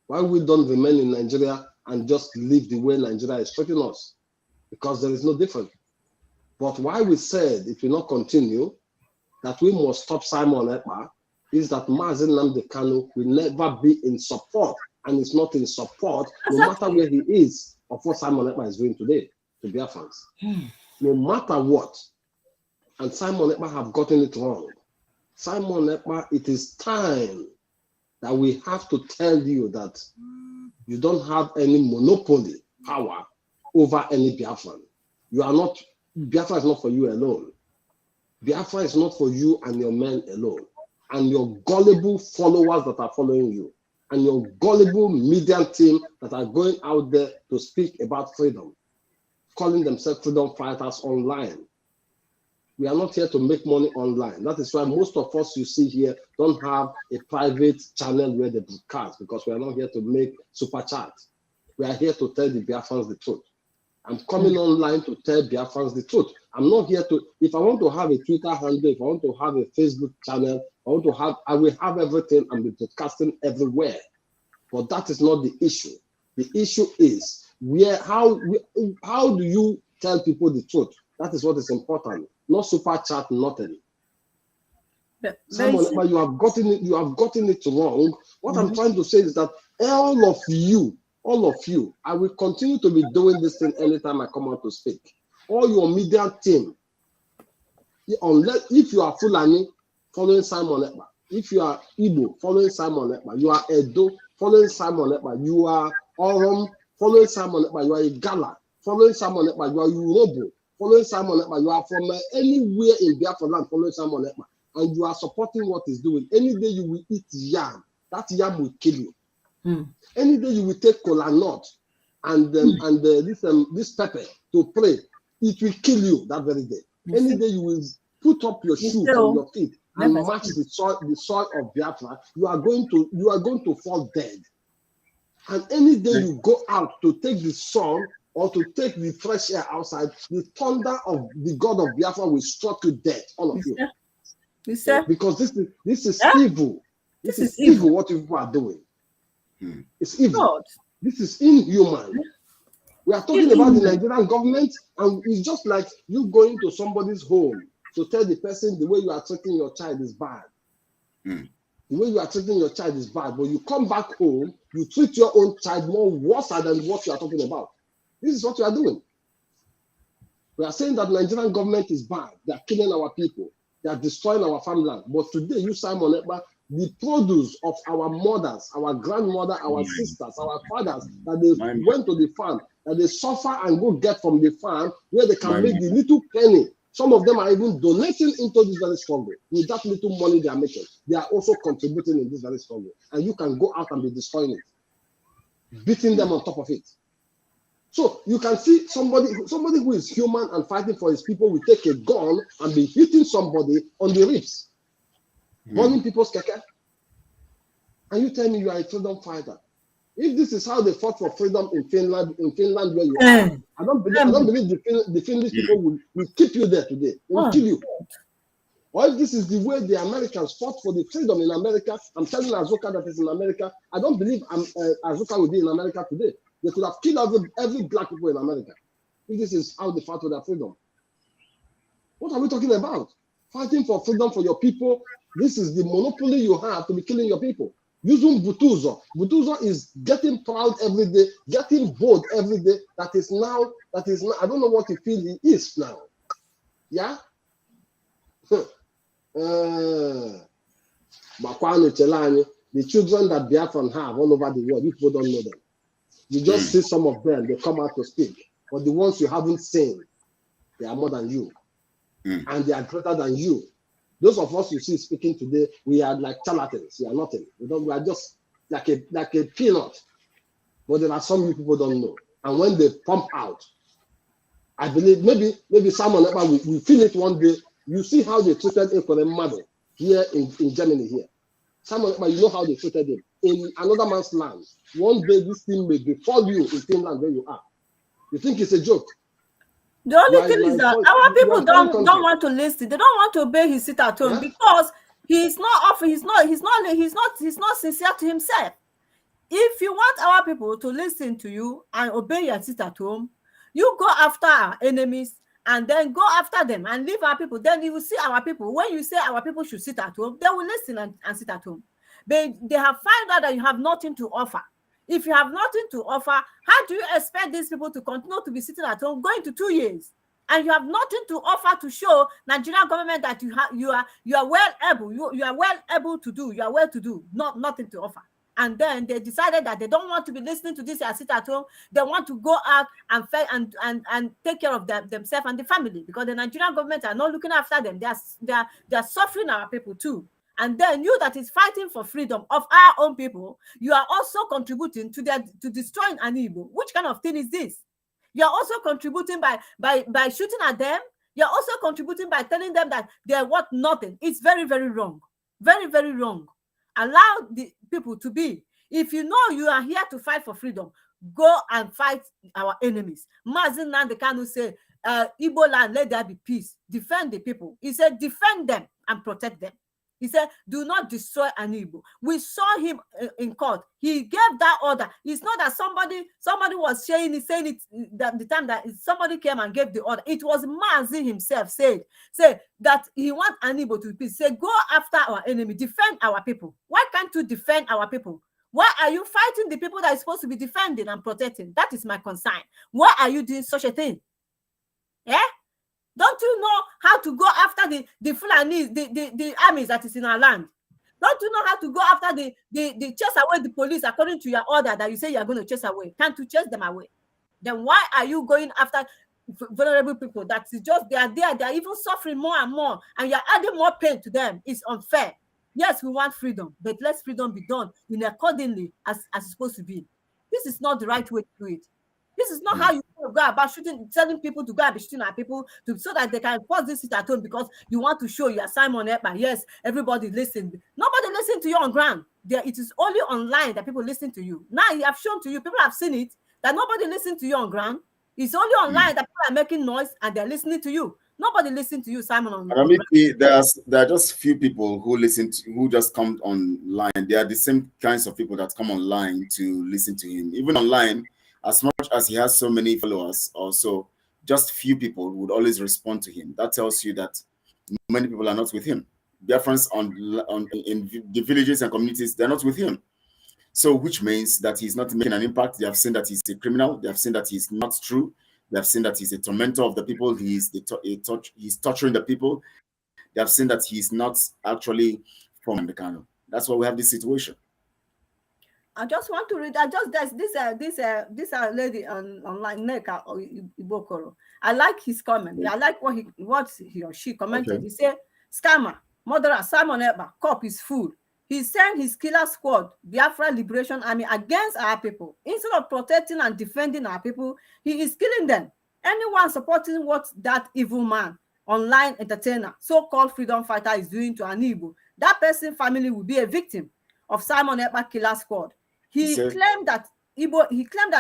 [SPEAKER 11] Why we don't remain in Nigeria and just live the way Nigeria is treating us? Because there is no difference. But why we said it will not continue, that we must stop Simon EKPA, is that Mazen Nnamdi Kanu will never be in support, and is not in support, no matter where he is, of what Simon EKPA is doing today to Biafrans. No matter what. And Simon EKPA have gotten it wrong. Simon EKPA, it is time that we have to tell you that you don't have any monopoly power over any Biafran. You are not, Biafra is not for you alone. Biafra is not for you and your men alone, and your gullible followers that are following you, and your gullible media team that are going out there to speak about freedom, calling themselves freedom fighters online. We are not here to make money online. That is why most of us you see here don't have a private channel where they broadcast, because we are not here to make super chat. We are here to tell the Biafrans the truth. I'm coming online to tell Biafrans the truth. I'm not here to, if I want to have a Twitter handle, if I want to have a Facebook channel, I will have everything and be broadcasting everywhere. But that is not the issue. The issue is how do you tell people the truth? That is what is important. Not super chat, nothing. Simon, but you have gotten it wrong. What I'm trying to say is that all of you, I will continue to be doing this thing anytime I come out to speak. all your media team, unless if you are Fulani following Simon Ekpa, if you are Igbo following Simon Ekpa, you are Edo following Simon Ekpa, you are Orom following Simon Ekpa, you are Igala following Simon Ekpa, you are Yoruba following Simon Ekpa, you are from anywhere in Biafra land following Simon Ekpa, and you are supporting what he's doing. Any day you will eat yam, that yam will kill you. Any day you will take kola nut and this pepper to pray, it will kill you that very day. Any day you will put up your shoe from your feet and match the soil of Biafra, you are going to fall dead. And any day you go out to take the sun or to take the fresh air outside, the thunder of the God of Biafra will strike you dead, all of you. Because this is evil. This is evil what people are doing. It's evil. This is inhuman. We are talking about the Nigerian government, and it's just like you going to somebody's home to tell the person the way you are treating your child is bad. The way you are treating your child is bad, but you come back home, you treat your own child more worse than what you are talking about. This is what you are doing. We are saying that the Nigerian government is bad. They are killing our people. They are destroying our farmland. But today, you, Simon Ekpa, the produce of our mothers, our grandmother, our sisters, our fathers, that they went to the farm, that they suffer and go get from the farm, where they can make the little penny. Some of them are even donating into this very struggle. With that little money they are making, they are also contributing in this very struggle. And you can go out and be destroying it, beating them on top of it. So you can see somebody who is human and fighting for his people will take a gun and be hitting somebody on the ribs, burning people's keke. And you tell me you are a freedom fighter. If this is how they fought for freedom in Finland where you are, I don't believe the Finnish people will keep you there today. They will kill you. Or if this is the way the Americans fought for the freedom in America, I'm telling Azuka that is in America, I don't believe Azuka will be in America today. They could have killed every black people in America if this is how they fight for their freedom. What are we talking about? Fighting for freedom for your people. This is the monopoly you have to be killing your people. Using Butuzo. Butuzo is getting proud every day, getting bold every day. That is now, I don't know what he feels he is now. Yeah? The children that Biafran have all over the world, you people don't know them. You just see some of them, they come out to speak. But the ones you haven't seen, they are more than you. And they are greater than you. Those of us you see speaking today, we are like charlatans. We are nothing. We are just like a peanut. But there are some you people don't know. And when they pump out, I believe maybe Simon Ekpa will feel it one day. You see how they treated Ekorem Mado here in Germany here. Simon Ekpa, you know how they treated him. In another man's land. One day this thing may befall you in Finland where you are. You think it's a joke?
[SPEAKER 8] The only thing is that our people don't want to listen. They don't want to obey his sit at home because he's not sincere to himself. If you want our people to listen to you and obey your sit at home, you go after our enemies and then go after them and leave our people. Then you will see our people. When you say our people should sit at home, they will listen and sit at home. They have found out that you have nothing to offer. If you have nothing to offer, how do you expect these people to continue to be sitting at home going to 2 years? And you have nothing to offer to show Nigerian government that you are well able to do. You are well to do. Nothing to offer. And then they decided that they don't want to be listening to this and sit at home. They want to go out and take care of themselves and the family, because the Nigerian government are not looking after them. They are suffering our people too. And then you that is fighting for freedom of our own people, you are also contributing to destroying an Igbo. Which kind of thing is this? You are also contributing by shooting at them. You are also contributing by telling them that they are worth nothing. It's very, very wrong. Very, very wrong. Allow the people to be. If you know you are here to fight for freedom, go and fight our enemies. Mazin Nandekanu said, Igbo land, let there be peace. Defend the people. He said, defend them and protect them. He said, do not destroy an Igbo. We saw him in court. He gave that order. It's not that somebody was saying it that the time that somebody came and gave the order. It was Mazi himself said that he wants an Igbo to be peace. Say, go after our enemy. Defend our people. Why can't you defend our people? Why are you fighting the people that are supposed to be defending and protecting? That is my concern. Why are you doing such a thing? Yeah? Don't you know how to go after the Fulanis, the armies that is in our land? Don't you know how to go after the chase away the police according to your order that you say you are going to chase away? Can't you chase them away? Then why are you going after vulnerable people that is just they are there, they are even suffering more and more, and you're adding more pain to them? It's unfair. Yes, we want freedom, but let freedom be done in accordingly as it's supposed to be. This is not the right way to do it. This is not how you go about telling people to go and be shooting at people so that they can pause this at home because you want to show you are Simon Ekpa. Yes, everybody listen. Nobody listen to you on ground. It is only online that people listen to you. Now you have shown to you, people have seen it, that nobody listen to you on ground. It's only online that people are making noise and they're listening to you. Nobody listen to you, Simon. On
[SPEAKER 5] there are just few people who who just come online. They are the same kinds of people that come online to listen to him. Even online, as much as he has so many followers, also just few people would always respond to him. That tells you that many people are not with him. Biafrans in the villages and communities, they're not with him. So, which means that he's not making an impact. They have seen that he's a criminal. They have seen that he's not true. They have seen that he's a tormentor of the people. He's torturing the people. They have seen that he's not actually from the Kano. That's why we have this situation.
[SPEAKER 8] I just want to read. This lady online, Neka Ibokoro. I like his comment. I like what he or she commented. Okay. He said, "Scammer, murderer, Simon Ekpa, cop is fool. He sent his killer squad, Biafra Liberation Army, against our people. Instead of protecting and defending our people, he is killing them. Anyone supporting what that evil man, online entertainer, so-called freedom fighter is doing to an Igbo, that person's family will be a victim of Simon Ekpa killer squad. He claimed that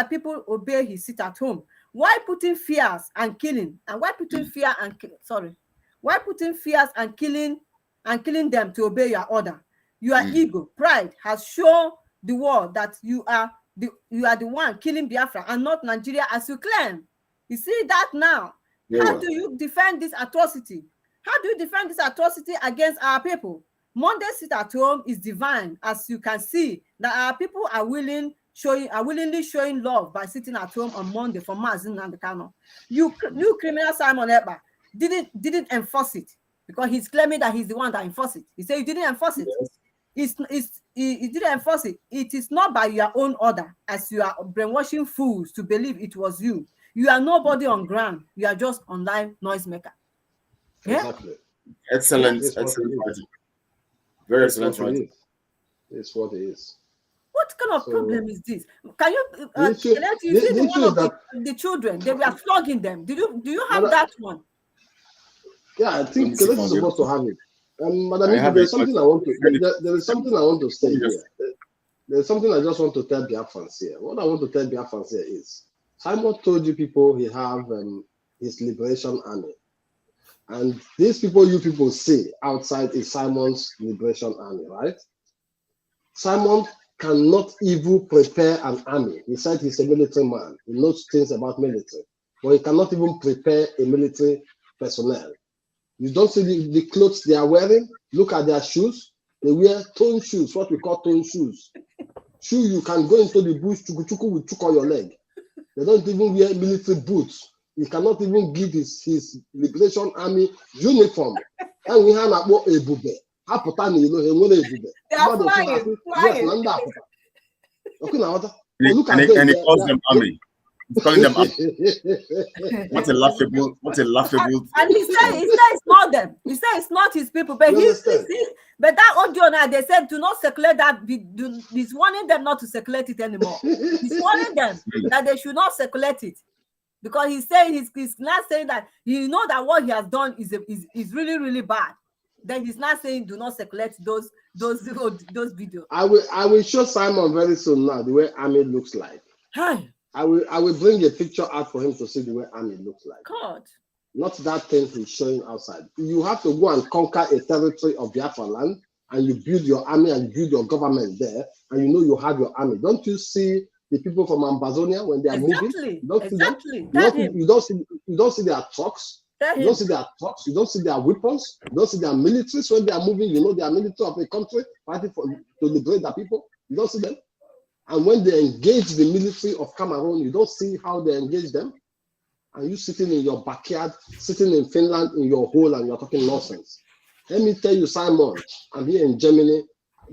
[SPEAKER 8] people obey his sit at home. Why putting fears and killing? And why putting fear and why putting fears and killing them to obey your order? Your ego, pride has shown the world that you are the one killing Biafra and not Nigeria as you claim. You see that now? Yeah. How do you defend this atrocity? How do you defend this atrocity against our people? Monday sit at home is divine, as you can see that our people are willingly showing love by sitting at home on Monday for Mazin and the Kano. You criminal Simon Ekpa didn't enforce it because he's claiming that he's the one that enforced it. He said you didn't enforce it. Yes. He didn't enforce it. It is not by your own order, as you are brainwashing fools to believe it was you. You are nobody on ground. You are just online noisemaker. Yeah?
[SPEAKER 11] Exactly.
[SPEAKER 5] Excellent. Very excellent.
[SPEAKER 11] It's what it is.
[SPEAKER 8] What kind of problem is this? Can you see one of the children? They were flogging them. Do you have that one?
[SPEAKER 11] Yeah, I think Kelechi is supposed to have it. Madam, there's something I want to. There is something I want to say here. There's something I just want to tell Biafrans here. What I want to tell Biafrans here is, Simon told you people he have his liberation army, and these people you people see outside is Simon's liberation army, right? Simon cannot even prepare an army. He said he's a military man. He knows things about military, but he cannot even prepare a military personnel. You don't see the clothes they are wearing. Look at their shoes. They wear tone shoes, what we call tone shoes. Shoe you can go into the bush, chuku will chuck on your leg. They don't even wear military boots. He cannot even give his liberation army uniform. And we have a ebube. They are flying.
[SPEAKER 5] Look at them. And he calls them army. He's calling them up. What a laughable.
[SPEAKER 8] And he said it's not them. He said it's not his people. But but that audio now, they said do not circulate that. He's warning them not to circulate it anymore. He's warning them that they should not circulate it. Because he's saying he's not saying that he know that what he has done is really, really bad. Then he's not saying do not circulate those videos. I
[SPEAKER 11] will show Simon very soon now the way army looks like.
[SPEAKER 8] Hi.
[SPEAKER 11] I will bring a picture out for him to see the way army looks like.
[SPEAKER 8] God.
[SPEAKER 11] Not that thing he's showing outside. You have to go and conquer a territory of Biafra land, and you build your army and build your government there, and you know you have your army. Don't you see the people from Amazonia when they are moving? You don't see their trucks. You don't see their trucks. You don't see their weapons. You don't see their militaries when they are moving. You know they are military of a country fighting to liberate their people. You don't see them. And when they engage the military of Cameroon, you don't see how they engage them. and you sitting in your backyard, sitting in Finland in your hole, and you're talking nonsense. Let me tell you, Simon, I'm here in Germany.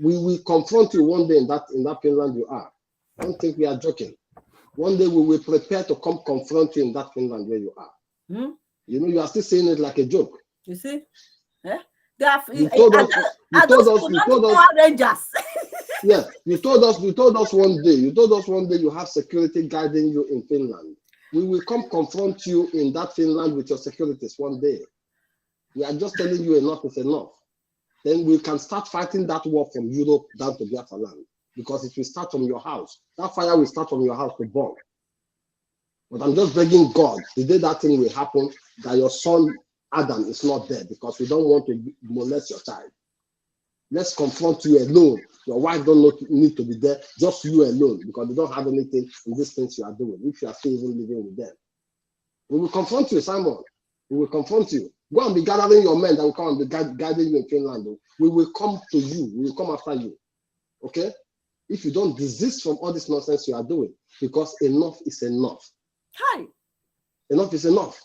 [SPEAKER 11] We will confront you one day in that Finland you are. I don't think we are joking. One day we will prepare to come confront you in that Finland where you are.
[SPEAKER 8] Hmm?
[SPEAKER 11] You know, you are still saying it like a joke.
[SPEAKER 8] You see? Yeah. They are,
[SPEAKER 11] You told us.
[SPEAKER 8] Rangers.
[SPEAKER 11] Yeah, you told us one day you have security guiding you in Finland. We will come confront you in that Finland with your securities one day. We are just telling you enough is enough. Then we can start fighting that war from Europe down to Biafra land, because it will start from your house. That fire will start from your house to burn. But I'm just begging God, the day that thing will happen, that your son Adam is not there, because we don't want to molest your child. Let's confront you alone. Your wife don't need to be there, just you alone, because you don't have anything in these things you are doing, if you are still even living with them. We will confront you, Simon. We will confront you. Go and be gathering your men that will come and be guiding you in Finland. We will come to you. We will come after you. Okay? If you don't desist from all this nonsense you are doing, because enough is enough.
[SPEAKER 8] Hi.
[SPEAKER 11] Enough is enough.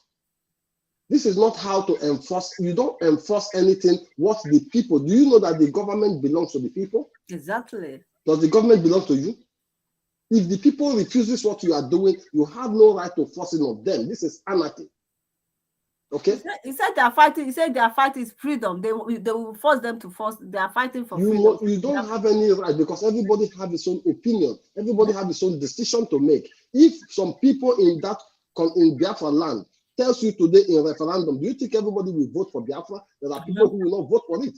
[SPEAKER 11] This is not how to enforce. You don't enforce anything. What the people, do you know that the government belongs to the people?
[SPEAKER 8] Exactly.
[SPEAKER 11] Does the government belong to you? If the people refuses what you are doing, you have no right to force it on them. This is anarchy. Okay?
[SPEAKER 8] He said they are fighting. He said their fight is freedom. They will force them to force. They are fighting for freedom.
[SPEAKER 11] You don't have any right, because everybody have his own opinion. Everybody have his own decision to make. If some people in Biafra land tells you today in referendum, do you think everybody will vote for Biafra? There are people who will not vote for it.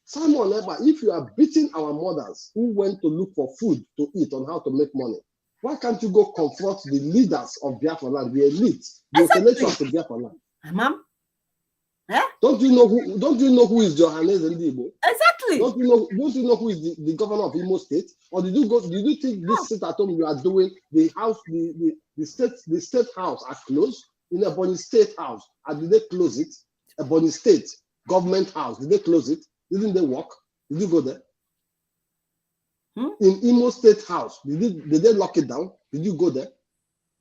[SPEAKER 11] Simon, if you are beating our mothers who went to look for food to eat on how to make money, why can't you go confront the leaders of Biafra land, the elite, the intellectuals of Biafra land?
[SPEAKER 8] Ma'am? Eh?
[SPEAKER 11] Don't you know who is Johannes Ndibo?
[SPEAKER 8] Exactly.
[SPEAKER 11] Don't you know who is the governor of Imo State? Or did you think this sit at home you are doing, the house, the state house are closed? In Ebonyi State House, did they close it? Ebonyi State government house, did they close it? Didn't they work? Did you go there? In Imo State House, did they lock it down? Did you go there?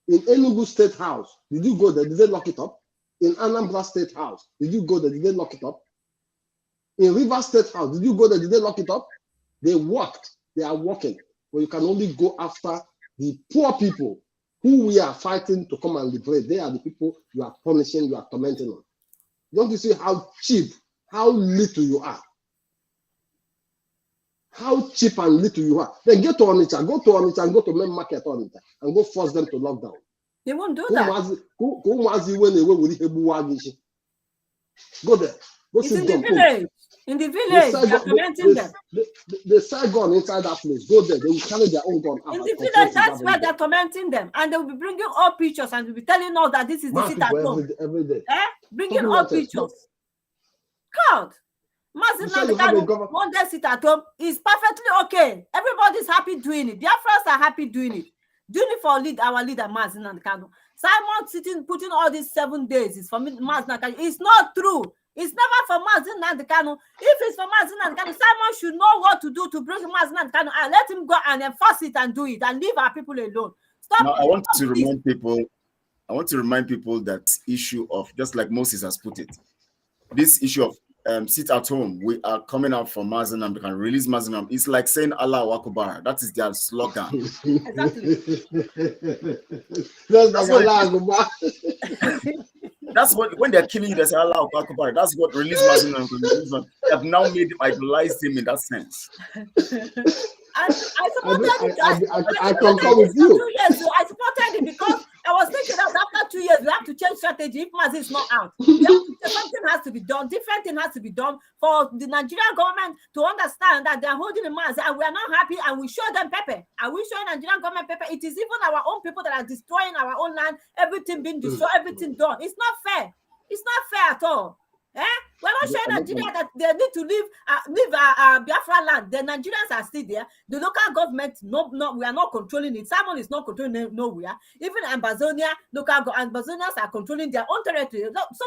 [SPEAKER 11] In Enugu State House, did you go there? Did they lock it up? In Anambra State House, did you go there? Did they lock it up? In River State House, did you go there? Did they lock it up? They worked. They are working. But you can only go after the poor people who we are fighting to come and liberate. They are the people you are punishing, you are tormenting them. Don't you see how cheap, how little you are? How cheap and little you are. Then get to Onitsha, go to Onitsha and go to main market Onitsha and go force them to lock down.
[SPEAKER 8] They won't do that.
[SPEAKER 11] Go there. Go
[SPEAKER 8] it's in the village. In the village, they are tormenting them.
[SPEAKER 11] They sell gun inside that place. Go there. They will carry their own gun.
[SPEAKER 8] In the village, that's where they're tormenting them. And they will be bringing all pictures and will be telling us that this is the sit at home.
[SPEAKER 11] Every day.
[SPEAKER 8] Bringing all pictures. God. One day sit at home is perfectly okay. Everybody's happy doing it. Biafrans are happy doing it. Doing it for our leader, Mazin and Kano. Simon sitting, putting all these 7 days is for Mazin and Kano. It's not true. It's never for Mazin and Kano. If it's for Mazin and Kano, Simon should know what to do to bring Mazin and Kano and let him go and enforce it and do it and leave our people alone. Stop.
[SPEAKER 5] Now, I want to remind people that issue of, just like Moses has put it, this issue of sit at home, we are coming out for Mazinam, we can release Mazinam. It's like saying Allah Akbar. That is their slogan. That's what, when they're killing you, they say Allah Akbar. That's what release Mazinam. They have now made him, idolize him in that sense.
[SPEAKER 8] I supported it.
[SPEAKER 11] I concur with you.
[SPEAKER 8] 2 years, so I supported it because I was thinking that after 2 years we have to change strategy. If Mazin is not out, something has to be done. Different thing has to be done for the Nigerian government to understand that they are holding a Mazin and we are not happy. And we show them pepper. And we show Nigerian government pepper. It is even our own people that are destroying our own land. Everything being destroyed. Everything done. It's not fair. It's not fair at all. We're not showing Nigeria that they need to leave Biafra land. The Nigerians are still there. The local government, we are not controlling it. Simon is not controlling nowhere. Even Ambazonia, Ambazonians are controlling their own territory. So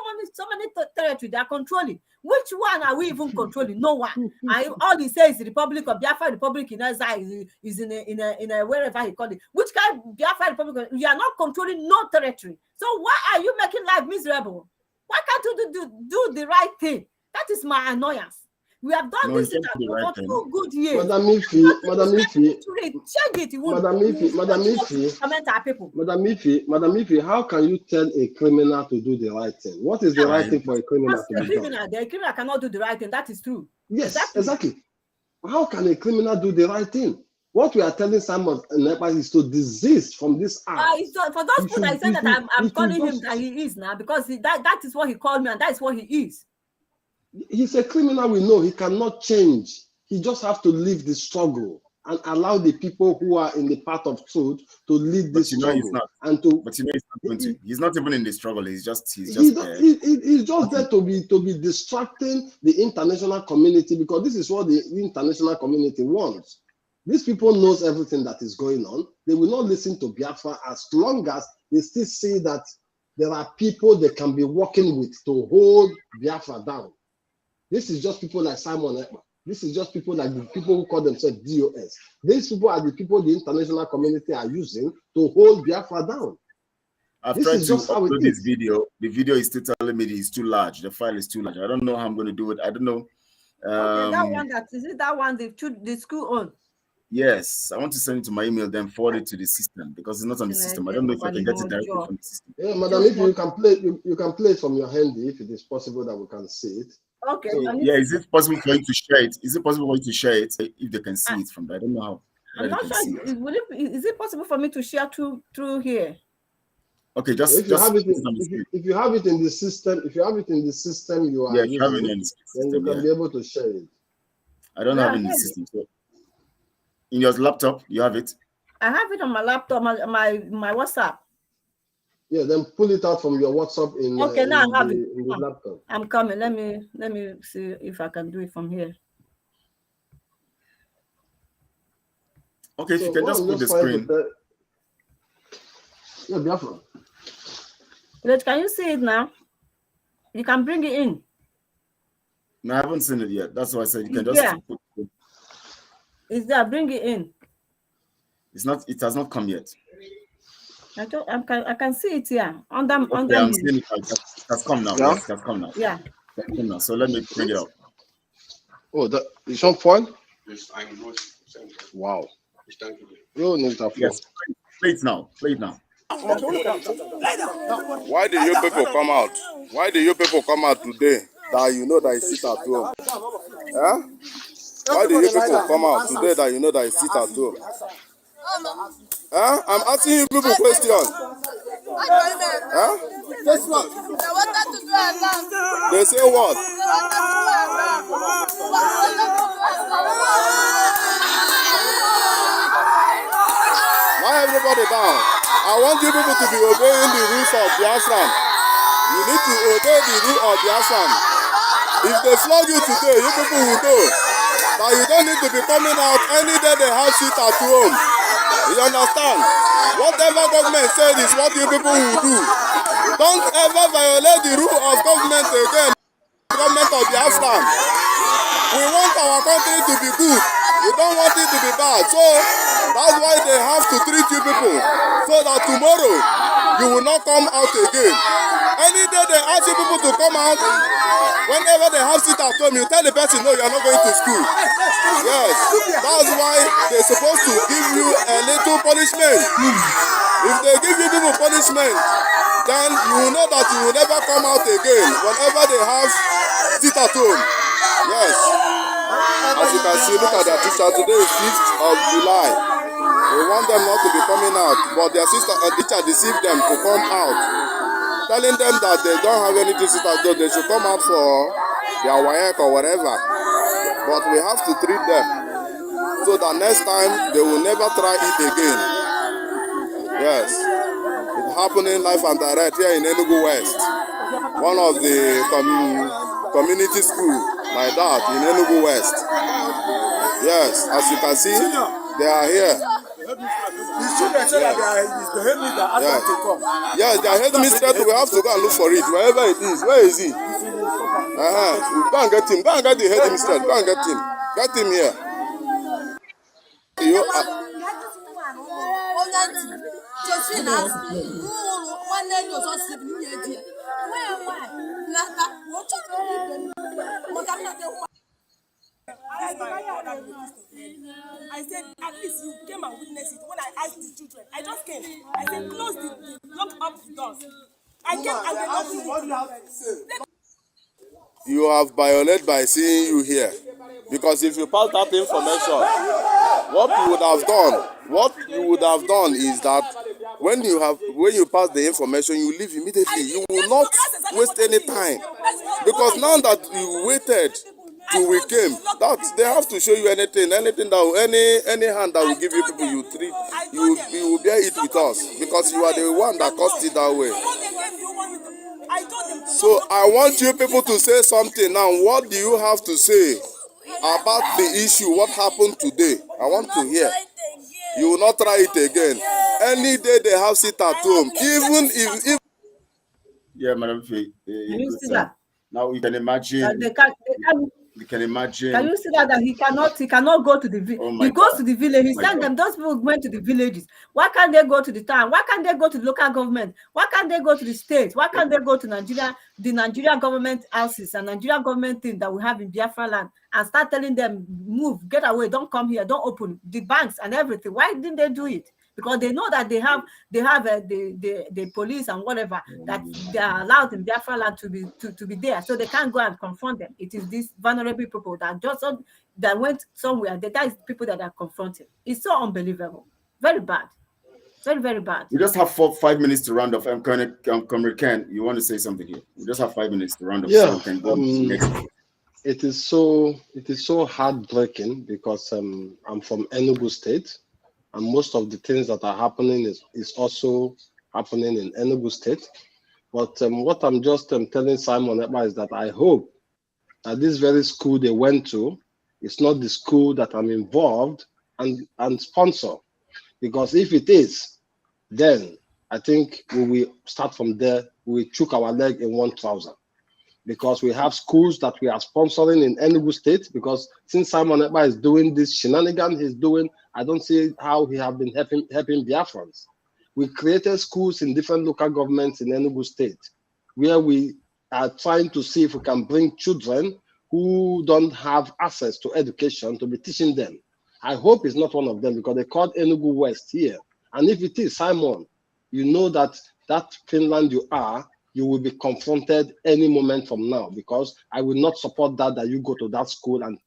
[SPEAKER 8] many territory they are controlling. Which one are we even controlling? No one. All he says is the Republic of Biafra, Republic in exile is in a wherever he called it. Which kind of Biafra Republic? You are not controlling no territory. So why are you making life miserable? Why can't you do the right thing? That is my annoyance. We have done this for 2 good years.
[SPEAKER 11] Madam Ifi,
[SPEAKER 8] change it.
[SPEAKER 11] Madam Ifi, how can you tell a criminal to do the right thing? What is the right thing for a criminal to do?
[SPEAKER 8] The criminal cannot do the right thing. That is true.
[SPEAKER 11] Yes, exactly. How can a criminal do the right thing? What we are telling Simon Ekpa is to desist from this act.
[SPEAKER 8] For those people that say that I'm calling him that he is now, because that is what he called me and that is what he is.
[SPEAKER 11] He's a criminal, we know. He cannot change. He just have to leave the struggle and allow the people who are in the path of truth to lead this struggle.
[SPEAKER 5] But he's not going to. He's not even in the struggle. He's just there.
[SPEAKER 11] He's just there to be distracting the international community, because this is what the international community wants. These people knows everything that is going on. They will not listen to Biafra as long as they still see that there are people they can be working with to hold Biafra down. This is just people like Simon Ekpa. This is just people like the people who call themselves DOS. These people are the people the international community are using to hold Biafra down.
[SPEAKER 5] I've tried to upload this video. The video is still telling me it's too large. The file is too large. I don't know how I'm going to do it. I don't know.
[SPEAKER 8] Is it that one the school own?
[SPEAKER 5] Yes, I want to send it to my email, then forward it to the system, because it's not on the system. I don't know if I can get it directly from the system.
[SPEAKER 11] Yeah, madam, if you can play it from your handy, if it is possible that we can see it.
[SPEAKER 8] Okay.
[SPEAKER 5] So, yeah, is it possible for you to share it? Is it possible for you to share it if they can see it from there? I don't know how.
[SPEAKER 8] I'm not sure. Is it possible for me to share through here?
[SPEAKER 5] Okay,
[SPEAKER 11] if you have it in the system, you are
[SPEAKER 5] you have it in the system,
[SPEAKER 11] then you can be able to share it.
[SPEAKER 5] I don't have it in the system. So in your laptop, you have it?
[SPEAKER 8] I have it on my laptop, my WhatsApp.
[SPEAKER 11] Yeah, then pull it out from your WhatsApp in
[SPEAKER 8] now I have it
[SPEAKER 11] in the laptop.
[SPEAKER 8] I'm coming. Let me see if I can do it from here.
[SPEAKER 5] Okay, so if you can just put the screen.
[SPEAKER 11] Yeah, Biafra.
[SPEAKER 8] Can you see it now? You can bring it in.
[SPEAKER 5] No, I haven't seen it yet. That's why I said you can just put it.
[SPEAKER 8] It's there. Bring it in.
[SPEAKER 5] It's not. It has not come yet.
[SPEAKER 8] I can see it here. I'm
[SPEAKER 5] seeing it. It has come now. Yeah? Yes, it has come now.
[SPEAKER 8] Yeah.
[SPEAKER 5] Now. So let me bring it up.
[SPEAKER 11] Oh, that is on point. Wow.
[SPEAKER 5] Yes. Play it now.
[SPEAKER 13] Why do you people come out? Why do you people come out today that you know that you sit at home? Huh? Why do you people come out today that you know that you sit at home? Huh? I'm asking you people questions. Huh? They say what? Why everybody down? I want you people to be obeying the rules of Biafran. You need to obey the rule of Biafran. If they flog you today, you people will know that you don't need to be coming out any day they have sit at home. You understand? Whatever government said is what you people will do. Don't ever violate the rule of government again. Government of Biafran. We want our country to be good. We don't want it to be bad. So that's why they have to treat you people so that tomorrow you will not come out again. Any day they ask you people to come out, whenever they have sit at home, you tell the person, no, you are not going to school. Yes, that's why they're supposed to give you a little punishment. If they give you people punishment, then you will know that you will never come out again whenever they have sit at home. Yes. As you can see, look at their teacher. Today is 5th of July. We want them not to be coming out, but their teacher deceived them to come out, telling them that they don't have anything to sit at home. They should come out for their WAEC or whatever. But we have to treat them so that next time they will never try it again. Yes. It's happening live and direct here in Enugu West. one of the community school like that in Enugu West. Yes, as you can see, they are here.
[SPEAKER 7] The children say that the headmistress asked them to come.
[SPEAKER 13] Yes, their headmistress, we have to go and look for it, wherever it is. Where is he? Go and get him. Go and get the headmistress. Go and get him. Get him here.
[SPEAKER 14] I said, at least you came and witnessed it. When I asked the children, I just came. I said, close lock up the doors. I came and they not doing it.
[SPEAKER 13] You have violated by seeing you here. Because if you pass that information, what you would have done is that when you pass the information, you leave immediately. You will not waste any time. Because now that you waited till we came, that they have to show you anything that any hand that will give you people you will bear it with us, because you are the one that caused it that way. So I want you people to say something now. What do you have to say about the issue? What happened today? I want to hear. You will not try it again. Any day they have sit at home, even if
[SPEAKER 5] yeah, Madam Faye.
[SPEAKER 8] You see that?
[SPEAKER 5] Now you can imagine. You can imagine.
[SPEAKER 8] Can you see that he cannot go to the village? He goes to the village. He sent them. Those people went to the villages. Why can't they go to the town? Why can't they go to the local government? Why can't they go to the state? Why can't they go to Nigeria, the Nigerian government houses and Nigerian government thing that we have in Biafra land, and start telling them, move, get away, don't come here, don't open the banks and everything? Why didn't they do it? Because they know that they have the police and whatever, that they are allowed in Biafra land to be there, so they can't go and confront them. It is these vulnerable people that went somewhere. That is people that are confronted. It's so unbelievable. Very bad. Very, very bad.
[SPEAKER 5] We just have 5 minutes to round off. Comrade Ken, you want to say something here? We just have 5 minutes to round off.
[SPEAKER 11] Yeah.
[SPEAKER 5] So we can go next.
[SPEAKER 11] It is so heartbreaking because I'm from Enugu State. And most of the things that are happening is also happening in Enugu State. But what I'm just telling Simon Ekpa is that I hope that this very school they went to is not the school that I'm involved and sponsor. Because if it is, then I think we will start from there. We choke our leg in one trouser. Because we have schools that we are sponsoring in Enugu State. Because since Simon Ekpa is doing this shenanigan he's doing, I don't see how he have been helping Biafrans. We created schools in different local governments in Enugu State, where we are trying to see if we can bring children who don't have access to education to be teaching them. I hope it's not one of them, because they called Enugu West here. And if it is, Simon, you know that Finland you will be confronted any moment from now, because I will not support that you go to that school and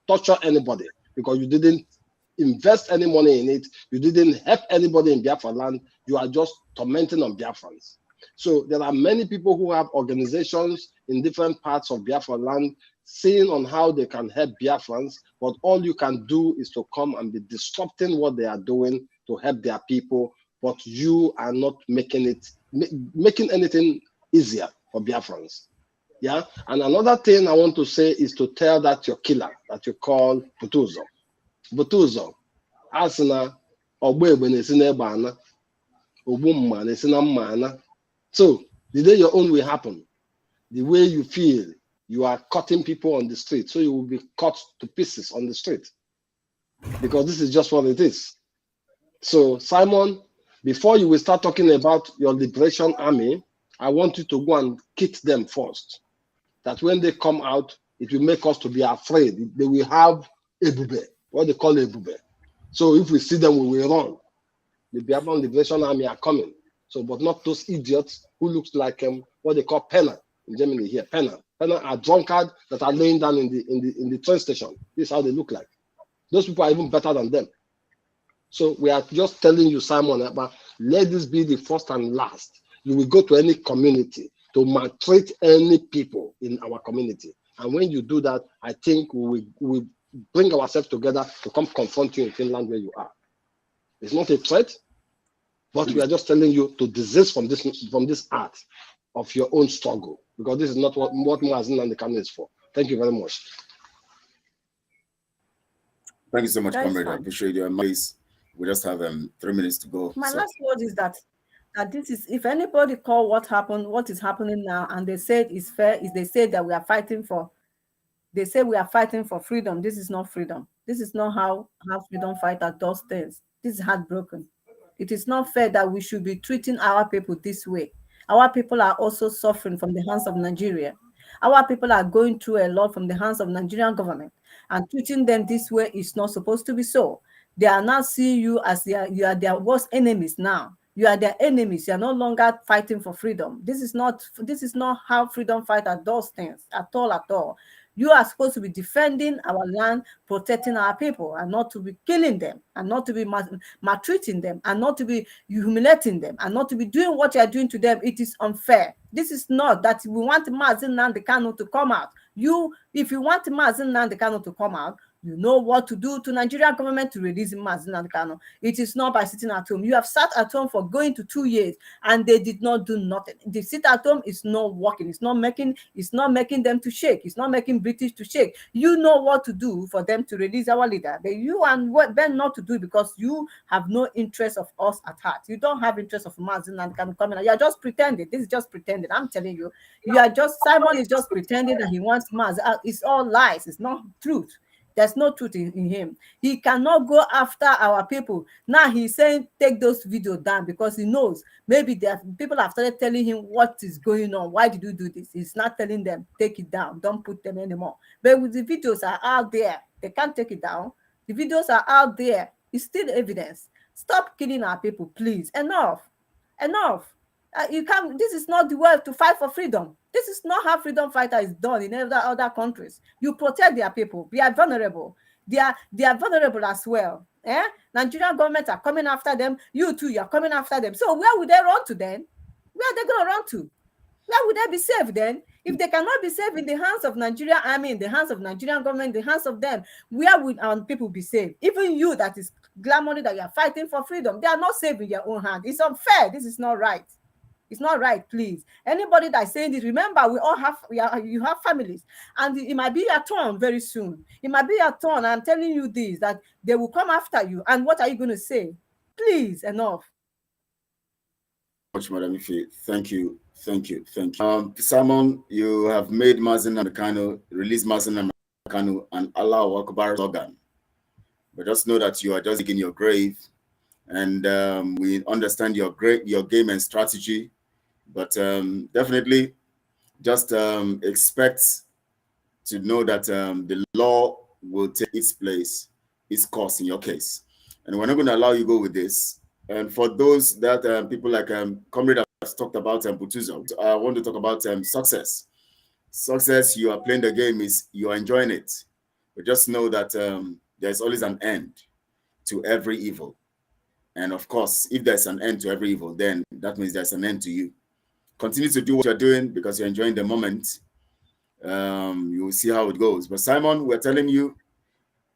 [SPEAKER 11] torture anybody, because you didn't invest any money in it. You didn't help anybody in Biafra land. You are just tormenting on Biafrans. So there are many people who have organizations in different parts of Biafra land seeing on how they can help Biafrans, but all you can do is to come and be disrupting what they are doing to help their people, but you are not making anything easier for Biafrans. Yeah. And another thing I want to say is to tell that your killer that you call Butuzo, Asina, Ogbe Benesina, Obumma, Nesina Mana. So the day your own will happen, the way you feel, you are cutting people on the street, so you will be cut to pieces on the street, because this is just what it is. So Simon, before you will start talking about your liberation army, I want you to go and kit them first. That when they come out, it will make us to be afraid. They will have ebube, what they call ebube. So if we see them, we will run. The Biafran Liberation Army are coming. So, but not those idiots who looks like what they call penner in Germany here. Penner are drunkards that are laying down in the train station. This is how they look like. Those people are even better than them. So we are just telling you, Simon, but let this be the first and last. You will go to any community to maltreat any people in our community. And when you do that, I think we will bring ourselves together to come confront you in Finland where you are. It's not a threat, but we are just telling you to desist from this art. of your own struggle, because this is not what Mazi Nnamdi Kanu is for. Thank you very much.
[SPEAKER 5] Thank you so much, comrade. I appreciate your advice. We just have 3 minutes to go.
[SPEAKER 8] My last word is that this is, if anybody call what happened, what is happening now, and they said it's fair, is they say that we are fighting for, they say we are fighting for freedom. This is not freedom. This is not how freedom fighter does things. This is heartbroken. It is not fair that we should be treating our people this way. Our people are also suffering from the hands of Nigeria. Our people are going through a lot from the hands of Nigerian government, and treating them this way is not supposed to be so. They are now seeing you as you are their worst enemies now. You are their enemies. You are no longer fighting for freedom. This is not how freedom fighter does things at all. You are supposed to be defending our land, protecting our people, and not to be killing them, and not to be maltreating them, and not to be humiliating them, and not to be doing what you are doing to them. It is unfair. This is not that we want Mazi Nnamdi Kanu to come out. If you want Mazi Nnamdi Kanu to come out, you know what to do to Nigerian government to release Mazi Nnamdi Kanu. It is not by sitting at home. You have sat at home for going to 2 years, and they did not do nothing. The sit at home is not working. It's not making them to shake. It's not making British to shake. You know what to do for them to release our leader. But you and what Ben not to do, because you have no interest of us at heart. You don't have interest of Mazi Nnamdi Kanu coming out. You are just pretending. This is just pretending. I'm telling you. Simon is just pretending that he wants Mazi. It's all lies. It's not truth. There's no truth in him. He cannot go after our people. Now he's saying take those videos down because he knows maybe people have started telling him what is going on. Why did you do this? He's not telling them take it down. Don't put them anymore. But with the videos are out there, they can't take it down. The videos are out there. It's still evidence. Stop killing our people, please. Enough. You can't. This is not the way to fight for freedom. This is not how freedom fighter is done in other countries. You protect their people. They are vulnerable. They are vulnerable as well. Nigerian government are coming after them. You too, you are coming after them. So where would they run to then? Where are they going to run to? Where would they be safe then? If they cannot be safe in the hands of Nigeria army, in the hands of Nigerian government, in the hands of them, where would our people be safe? Even you that is glamoring that you are fighting for freedom, they are not safe in your own hand. It's unfair. This is not right. It's not right, please. Anybody that's saying this, remember, you have families, and it might be your turn very soon. It might be your turn. I'm telling you this, that they will come after you. And what are you going to say? Please, enough.
[SPEAKER 5] Much, Madam Ife. Thank you. Simon, you have made Mazi Nnamdi Kanu, release Mazi Nnamdi Kanu, and Allah Akbar slogan. But just know that you are just digging your grave, and we understand your game and strategy. But definitely just expect to know that the law will take its place, its course in your case. And we're not going to allow you go with this. And for those that people like Comrade has talked about Butuzo, I want to talk about success. Success, you are playing the game, is you are enjoying it. But just know that there's always an end to every evil. And of course, if there's an end to every evil, then that means there's an end to you. Continue to do what you're doing because you're enjoying the moment. You will see how it goes. But Simon, we're telling you,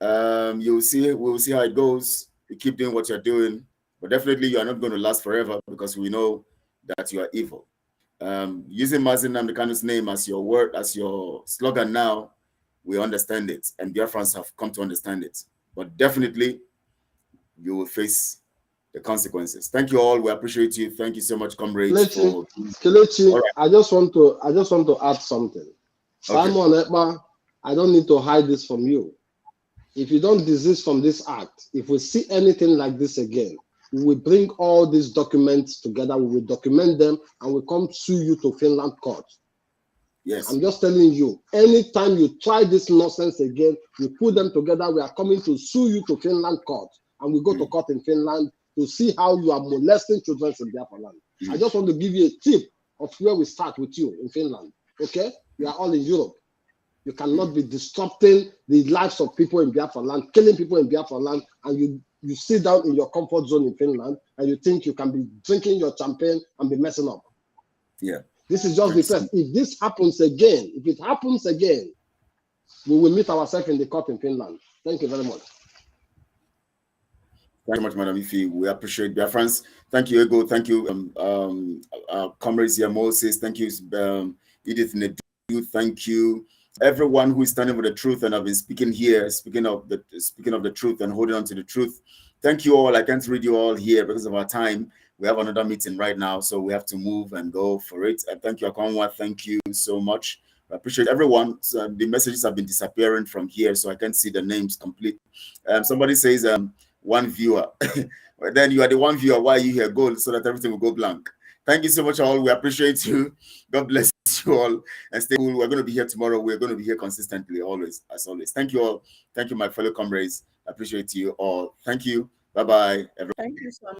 [SPEAKER 5] we'll see how it goes. You keep doing what you're doing, but definitely you are not going to last forever because we know that you are evil. Using Mazi Nnamdi Kanu's name as your word, as your slogan now, we understand it, and Biafrans have come to understand it. But definitely, you will face the consequences. Thank you all. We appreciate you. Thank you so much, comrades.
[SPEAKER 11] Kelechi, right. I just want to add something. Simon Ekpa, I don't need to hide this from you. If you don't desist from this act, if we see anything like this again, we will bring all these documents together. We will document them, and we come sue you to Finland court.
[SPEAKER 5] Yes.
[SPEAKER 11] I'm just telling you, anytime you try this nonsense again, we put them together. We are coming to sue you to Finland court, and we go to court in Finland to see how you are molesting children in Biafra land. I just want to give you a tip of where we start with you in Finland. Okay? We are all in Europe. You cannot be disrupting the lives of people in Biafra land, killing people in Biafra land, and you sit down in your comfort zone in Finland and you think you can be drinking your champagne and be messing up.
[SPEAKER 5] Yeah.
[SPEAKER 11] This is just the first. If this happens again, if it happens again, we will meet ourselves in the court in Finland. Thank you very much.
[SPEAKER 5] Thank you much, Madam Ife. We appreciate Biafrans. Thank you, Ego. Thank you, comrades here, Moses. Thank you, Edith Nedu. Thank you, everyone who is standing for the truth and have been speaking here, speaking of the truth and holding on to the truth. Thank you all. I can't read you all here because of our time. We have another meeting right now, so we have to move and go for it. And thank you, Akonwa. Thank you so much. I appreciate everyone. So, the messages have been disappearing from here, so I can't see the names complete. Somebody says, one viewer. Then you are the one viewer. Why are you here? Go so that everything will go blank. Thank you so much, all. We appreciate you. God bless you all. And stay cool. We're going to be here tomorrow. We're going to be here consistently, always, as always. Thank you all. Thank you, my fellow comrades. I appreciate you all. Thank you. Bye-bye, everyone.
[SPEAKER 8] Thank you so much.